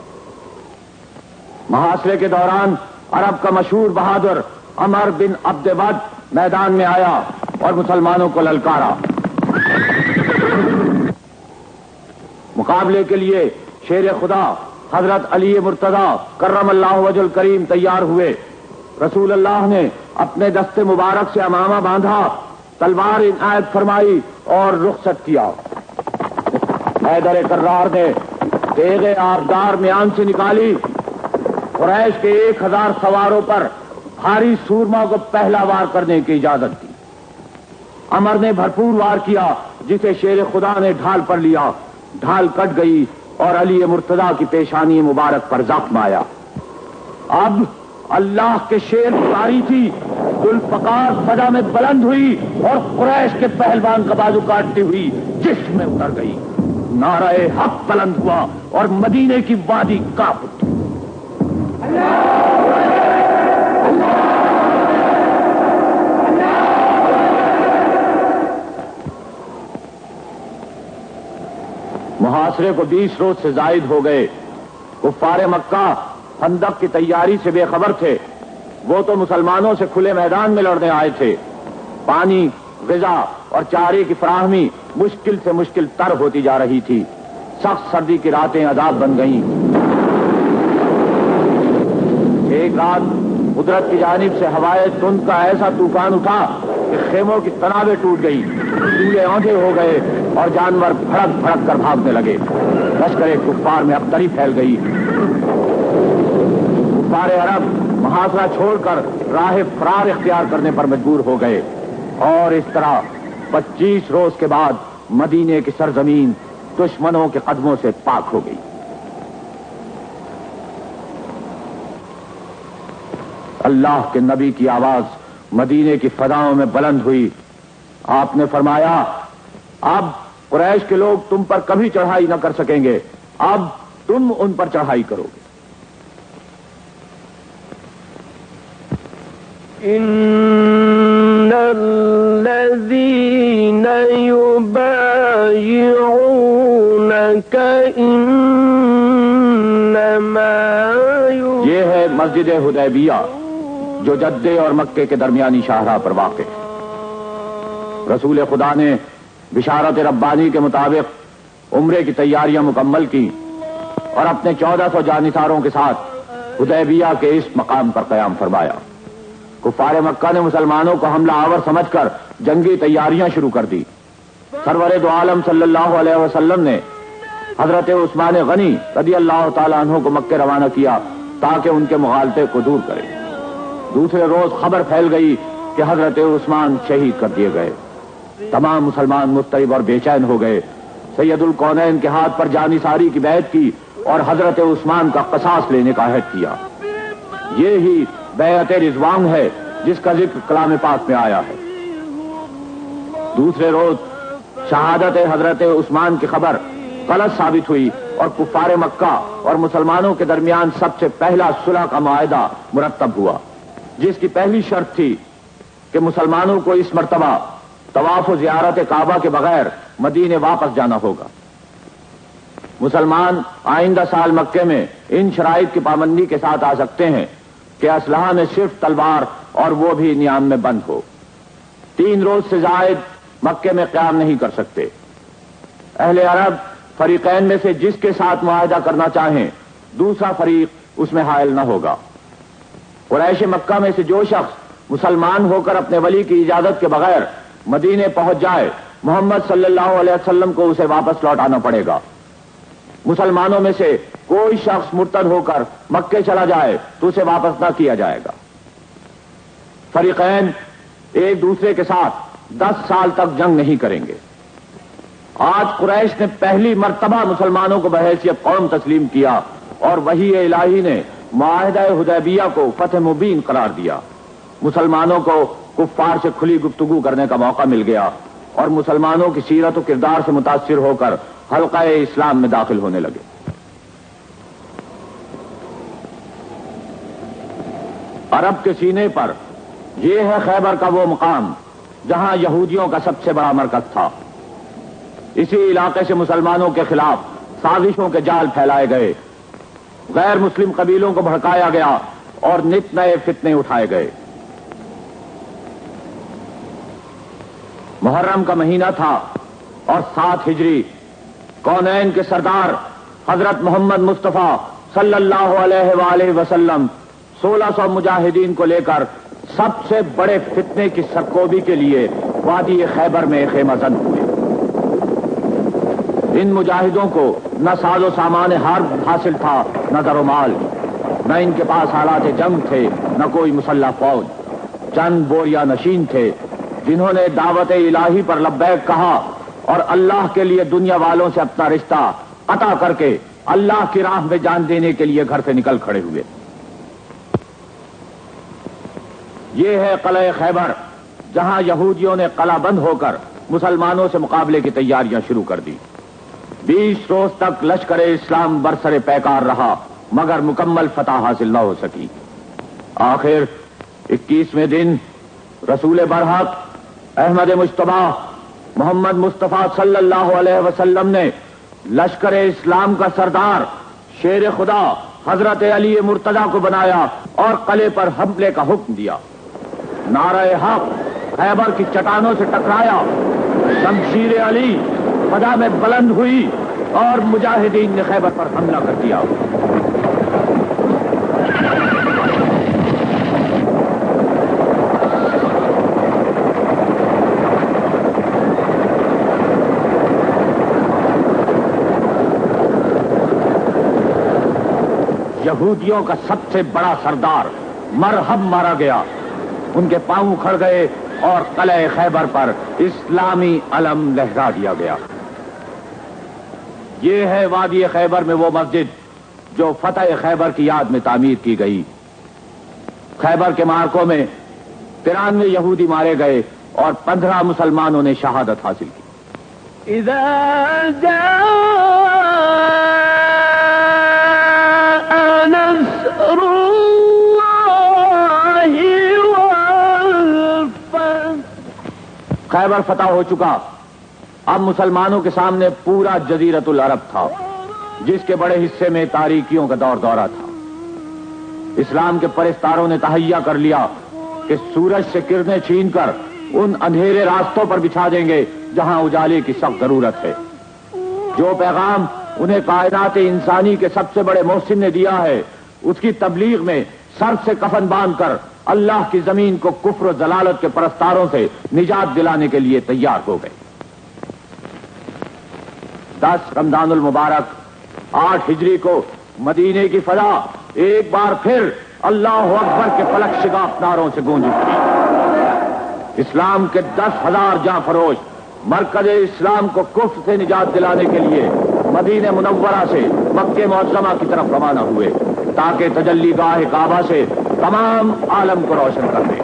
محاصرے کے دوران عرب کا مشہور بہادر عمر بن عبد ود میدان میں آیا اور مسلمانوں کو للکارا۔ مقابلے کے لیے شیر خدا حضرت علی مرتضیٰ کرم اللہ وجہ الکریم تیار ہوئے۔ رسول اللہ نے اپنے دست مبارک سے امامہ باندھا، تلوار عنایت فرمائی اور رخصت کیا۔ حیدر کرار نے تیغ آبدار میان سے نکالی، قریش کے 1000 سواروں پر بھاری سورما کو پہلا وار کرنے کی اجازت دی۔ عمر نے بھرپور وار کیا، جسے شیر خدا نے ڈھال پر لیا، ڈھال کٹ گئی اور علی مرتضیٰ کی پیشانی مبارک پر زخم آیا۔ اب اللہ کے شیر ساری تھی، ذوالفقار فضا میں بلند ہوئی اور قریش کے پہلوان کا بازو کاٹتی ہوئی جسم میں اتر گئی۔ نعرہ حق بلند ہوا اور مدینے کی وادی کانپ اٹھی۔ محاصرے کو 20 روز سے زائد ہو گئے۔ کفار مکہ خندق کی تیاری سے بے خبر تھے۔ وہ تو مسلمانوں سے کھلے میدان میں لڑنے آئے تھے۔ پانی، غذا اور چارے کی فراہمی مشکل سے مشکل تر ہوتی جا رہی تھی۔ سخت سردی کی راتیں عذاب بن گئیں۔ ایک رات قدرت کی جانب سے ہوائے تند کا ایسا طوفان اٹھا کہ خیموں کی تنابیں ٹوٹ گئی، چولہے اونھے ہو گئے اور جانور بھڑک بھڑک کر بھاگنے لگے۔ لشکر کفار میں ابتری پھیل گئی۔ کفار عرب محاصرہ چھوڑ کر راہ فرار اختیار کرنے پر مجبور ہو گئے، اور اس طرح 25 روز کے بعد مدینے کی سرزمین دشمنوں کے قدموں سے پاک ہو گئی۔ اللہ کے نبی کی آواز مدینے کی فضاؤں میں بلند ہوئی۔ آپ نے فرمایا، اب قریش کے لوگ تم پر کبھی چڑھائی نہ کر سکیں گے، اب تم ان پر چڑھائی کرو گے۔ ان الذين يبايعونك انما یہ ہے مسجد حدیبیہ جو جدے اور مکے کے درمیانی شاہراہ پر واقع ہے۔ رسول خدا نے بشارت ربانی کے مطابق عمرے کی تیاریاں مکمل کی اور اپنے 1400 جانثاروں کے ساتھ حدیبیہ کے اس مقام پر قیام فرمایا۔ کفار مکہ نے مسلمانوں کو حملہ آور سمجھ کر جنگی تیاریاں شروع کر دی۔ سرور دو عالم صلی اللہ علیہ وسلم نے حضرت عثمان غنی رضی اللہ تعالیٰ عنہ کو مکے روانہ کیا تاکہ ان کے مغالطے کو دور کرے۔ دوسرے روز خبر پھیل گئی کہ حضرت عثمان شہید کر دیے گئے۔ تمام مسلمان مضطرب اور بے چین ہو گئے۔ سید الکونین کے ہاتھ پر جانثاری کی بیعت کی اور حضرت عثمان کا قصاص لینے کا عہد کیا۔ یہ ہی بیعت رضوان ہے جس کا ذکر کلام پاک میں آیا ہے۔ دوسرے روز شہادت حضرت عثمان کی خبر غلط ثابت ہوئی اور کفار مکہ اور مسلمانوں کے درمیان سب سے پہلا صلح کا معاہدہ مرتب ہوا، جس کی پہلی شرط تھی کہ مسلمانوں کو اس مرتبہ طواف و زیارت کعبہ کے بغیر مدینے واپس جانا ہوگا۔ مسلمان آئندہ سال مکے میں ان شرائط کی پابندی کے ساتھ آ سکتے ہیں کہ اسلحہ میں صرف تلوار اور وہ بھی نیام میں بند ہو۔ 3 روز سے زائد مکے میں قیام نہیں کر سکتے۔ اہل عرب فریقین میں سے جس کے ساتھ معاہدہ کرنا چاہیں دوسرا فریق اس میں حائل نہ ہوگا۔ قریش مکہ میں سے جو شخص مسلمان ہو کر اپنے ولی کی اجازت کے بغیر مدینے پہنچ جائے محمد صلی اللہ علیہ وسلم کو اسے واپس لوٹانا پڑے گا۔ مسلمانوں میں سے کوئی شخص مرتد ہو کر مکے چلا جائے تو اسے واپس نہ کیا جائے گا۔ فریقین ایک دوسرے کے ساتھ 10 سال تک جنگ نہیں کریں گے۔ آج قریش نے پہلی مرتبہ مسلمانوں کو بحیثیت قوم تسلیم کیا اور وحی الہی نے معاہدہ حدیبیہ کو فتح مبین قرار دیا۔ مسلمانوں کو کفار سے کھلی گفتگو کرنے کا موقع مل گیا اور مسلمانوں کی سیرت و کردار سے متاثر ہو کر حلقہ اسلام میں داخل ہونے لگے۔ عرب کے سینے پر یہ ہے خیبر کا وہ مقام جہاں یہودیوں کا سب سے بڑا مرکز تھا۔ اسی علاقے سے مسلمانوں کے خلاف سازشوں کے جال پھیلائے گئے، غیر مسلم قبیلوں کو بھڑکایا گیا اور نت نئے فتنے اٹھائے گئے۔ محرم کا مہینہ تھا اور 7 ہجری کونین کے سردار حضرت محمد مصطفیٰ صلی اللہ علیہ وآلہ وسلم 1600 مجاہدین کو لے کر سب سے بڑے فتنے کی سرکوبی کے لیے وادی خیبر میں خیمہ زن ہوئے۔ ان مجاہدوں کو نہ ساز و سامان حرب حاصل تھا، نہ در و مال، نہ ان کے پاس آلات جنگ تھے، نہ کوئی مسلح فوج۔ چند بوریا نشین تھے جنہوں نے دعوت الہی پر لبیک کہا اور اللہ کے لیے دنیا والوں سے اپنا رشتہ قطع کر کے اللہ کی راہ میں جان دینے کے لیے گھر سے نکل کھڑے ہوئے۔ یہ ہے قلعہ خیبر، جہاں یہودیوں نے قلعہ بند ہو کر مسلمانوں سے مقابلے کی تیاریاں شروع کر دی۔ 20 روز تک لشکر اسلام برسر پیکار رہا، مگر مکمل فتح حاصل نہ ہو سکی۔ آخر 21ویں دن رسول برحق احمد مجتبی محمد مصطفیٰ صلی اللہ علیہ وسلم نے لشکر اسلام کا سردار شیر خدا حضرت علی مرتضی کو بنایا اور قلعے پر حملے کا حکم دیا۔ نعرہ حق خیبر کی چٹانوں سے ٹکرایا، شمشیر علی فضا میں بلند ہوئی اور مجاہدین نے خیبر پر حملہ کر دیا۔ یہودیوں کا سب سے بڑا سردار مرہب مارا گیا، ان کے پاؤں کھڑ گئے اور قلعہ خیبر پر اسلامی علم لہرا دیا گیا۔ یہ ہے وادی خیبر میں وہ مسجد جو فتح خیبر کی یاد میں تعمیر کی گئی۔ خیبر کے معرکوں میں 93 یہودی مارے گئے اور 15 مسلمانوں نے شہادت حاصل کی۔ اذا جاء نصر اللہ والفتح، خیبر فتح ہو چکا۔ اب مسلمانوں کے سامنے پورا جزیرۃ العرب تھا، جس کے بڑے حصے میں تاریکیوں کا دور دورہ تھا۔ اسلام کے پرستاروں نے تہیا کر لیا کہ سورج سے کرنیں چھین کر ان اندھیرے راستوں پر بچھا دیں گے جہاں اجالے کی سخت ضرورت ہے۔ جو پیغام انہیں کائنات انسانی کے سب سے بڑے محسن نے دیا ہے، اس کی تبلیغ میں سر سے کفن باندھ کر اللہ کی زمین کو کفر و ضلالت کے پرستاروں سے نجات دلانے کے لیے تیار ہو گئے۔ 10 رمضان المبارک 8 ہجری کو مدینے کی فضا ایک بار پھر اللہ اکبر کے فلک شگاف نعروں سے گونج اٹھی۔ اسلام کے 10,000 جاں فروش مرکز اسلام کو کفر سے نجات دلانے کے لیے مدینہ منورہ سے مکہ معظمہ کی طرف روانہ ہوئے، تاکہ تجلی گاہ کعبہ سے تمام عالم کو روشن کر دیں۔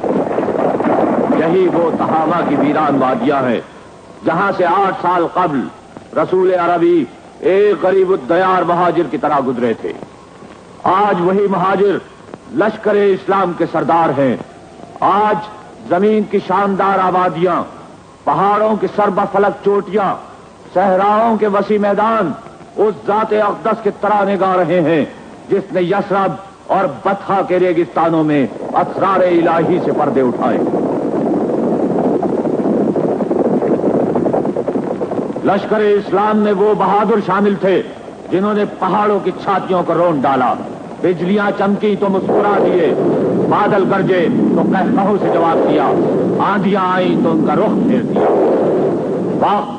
یہی وہ تہامہ کی ویران وادیاں ہیں جہاں سے 8 سال قبل رسول عربی ایک غریب الدیار مہاجر کی طرح گزرے تھے۔ آج وہی مہاجر لشکر اسلام کے سردار ہیں۔ آج زمین کی شاندار آبادیاں، پہاڑوں کی سربہ فلک چوٹیاں، صحراؤں کے وسیع میدان اس ذات اقدس کے ترانے گا رہے ہیں جس نے یثرب اور بطحا کے ریگستانوں میں اسرار الہی سے پردے اٹھائے۔ لشکر اسلام میں وہ بہادر شامل تھے جنہوں نے پہاڑوں کی چھاتیوں کو رون ڈالا، بجلیاں چمکی تو مسکرا دیے، بادل گرجے تو قہقہوں سے جواب دیا، آندیاں آئیں تو ان کا رخ پھیر دیا۔ وقت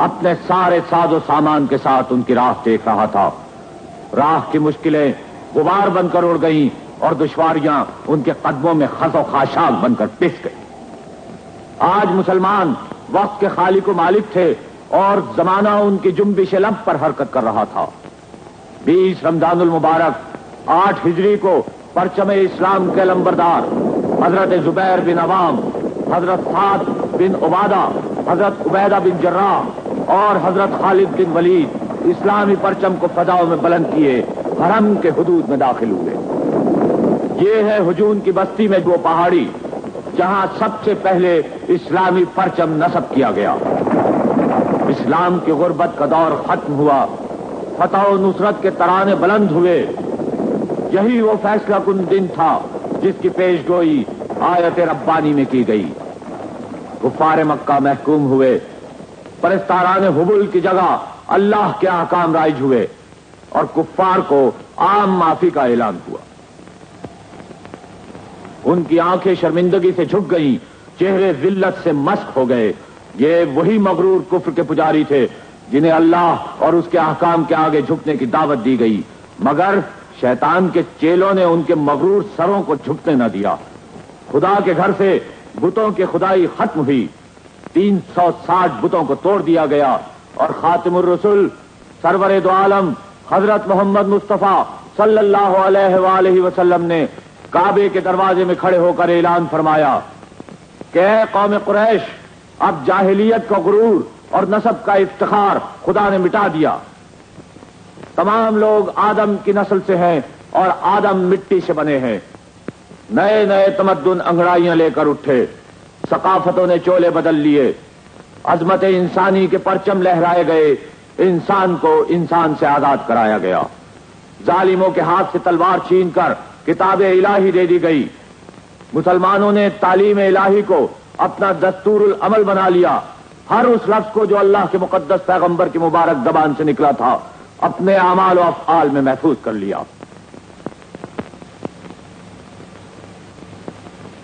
اپنے سارے ساز و سامان کے ساتھ ان کی راہ دیکھ رہا تھا۔ راہ کی مشکلیں غبار بن کر اڑ گئیں اور دشواریاں ان کے قدموں میں خس و خاشاک بن کر پس گئی۔ آج مسلمان وقت کے خالق و مالک تھے اور زمانہ ان کی جنبش لب پر حرکت کر رہا تھا۔ 20 رمضان المبارک 8 ہجری کو پرچم اسلام کے لمبردار حضرت زبیر بن عوام، حضرت سعد بن عبادہ، حضرت عبیدہ بن جراح اور حضرت خالد بن ولید اسلامی پرچم کو فضاؤں میں بلند کیے حرم کے حدود میں داخل ہوئے۔ یہ ہے ہجون کی بستی میں وہ پہاڑی جہاں سب سے پہلے اسلامی پرچم نصب کیا گیا۔ اسلام کی غربت کا دور ختم ہوا، فتح و نصرت کے ترانے بلند ہوئے۔ یہی وہ فیصلہ کن دن تھا جس کی پیش گوئی آیت ربانی میں کی گئی۔ کفار مکہ محکوم ہوئے، پرستاران حبل کی جگہ اللہ کے احکام رائج ہوئے اور کفار کو عام معافی کا اعلان ہوا۔ ان کی آنکھیں شرمندگی سے جھک گئیں، چہرے ذلت سے مسک ہو گئے۔ یہ وہی مغرور کفر کے پجاری تھے جنہیں اللہ اور اس کے احکام کے آگے جھکنے کی دعوت دی گئی، مگر شیطان کے چیلوں نے ان کے مغرور سروں کو جھکنے نہ دیا۔ خدا کے گھر سے بتوں کی خدائی ختم ہوئی، 360 بتوں کو توڑ دیا گیا، اور خاتم الرسل سرور دو عالم حضرت محمد مصطفیٰ صلی اللہ علیہ وآلہ وسلم نے کعبے کے دروازے میں کھڑے ہو کر اعلان فرمایا کہ اے قوم قریش، اب جاہلیت کا غرور اور نسب کا افتخار خدا نے مٹا دیا۔ تمام لوگ آدم کی نسل سے ہیں اور آدم مٹی سے بنے ہیں۔ نئے نئے تمدن انگڑائیاں لے کر اٹھے، ثقافتوں نے چولے بدل لیے، عظمت انسانی کے پرچم لہرائے گئے، انسان کو انسان سے آزاد کرایا گیا، ظالموں کے ہاتھ سے تلوار چھین کر کتاب الہی دے دی گئی۔ مسلمانوں نے تعلیم الہی کو اپنا دستور العمل بنا لیا، ہر اس لفظ کو جو اللہ کے مقدس پیغمبر کی مبارک زبان سے نکلا تھا اپنے اعمال و افعال میں محفوظ کر لیا۔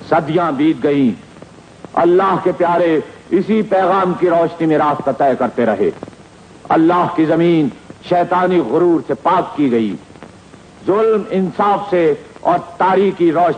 صدیاں بیت گئیں، اللہ کے پیارے اسی پیغام کی روشنی میں راستہ طے کرتے رہے۔ اللہ کی زمین شیطانی غرور سے پاک کی گئی، ظلم انصاف سے اور تاریکی روشنی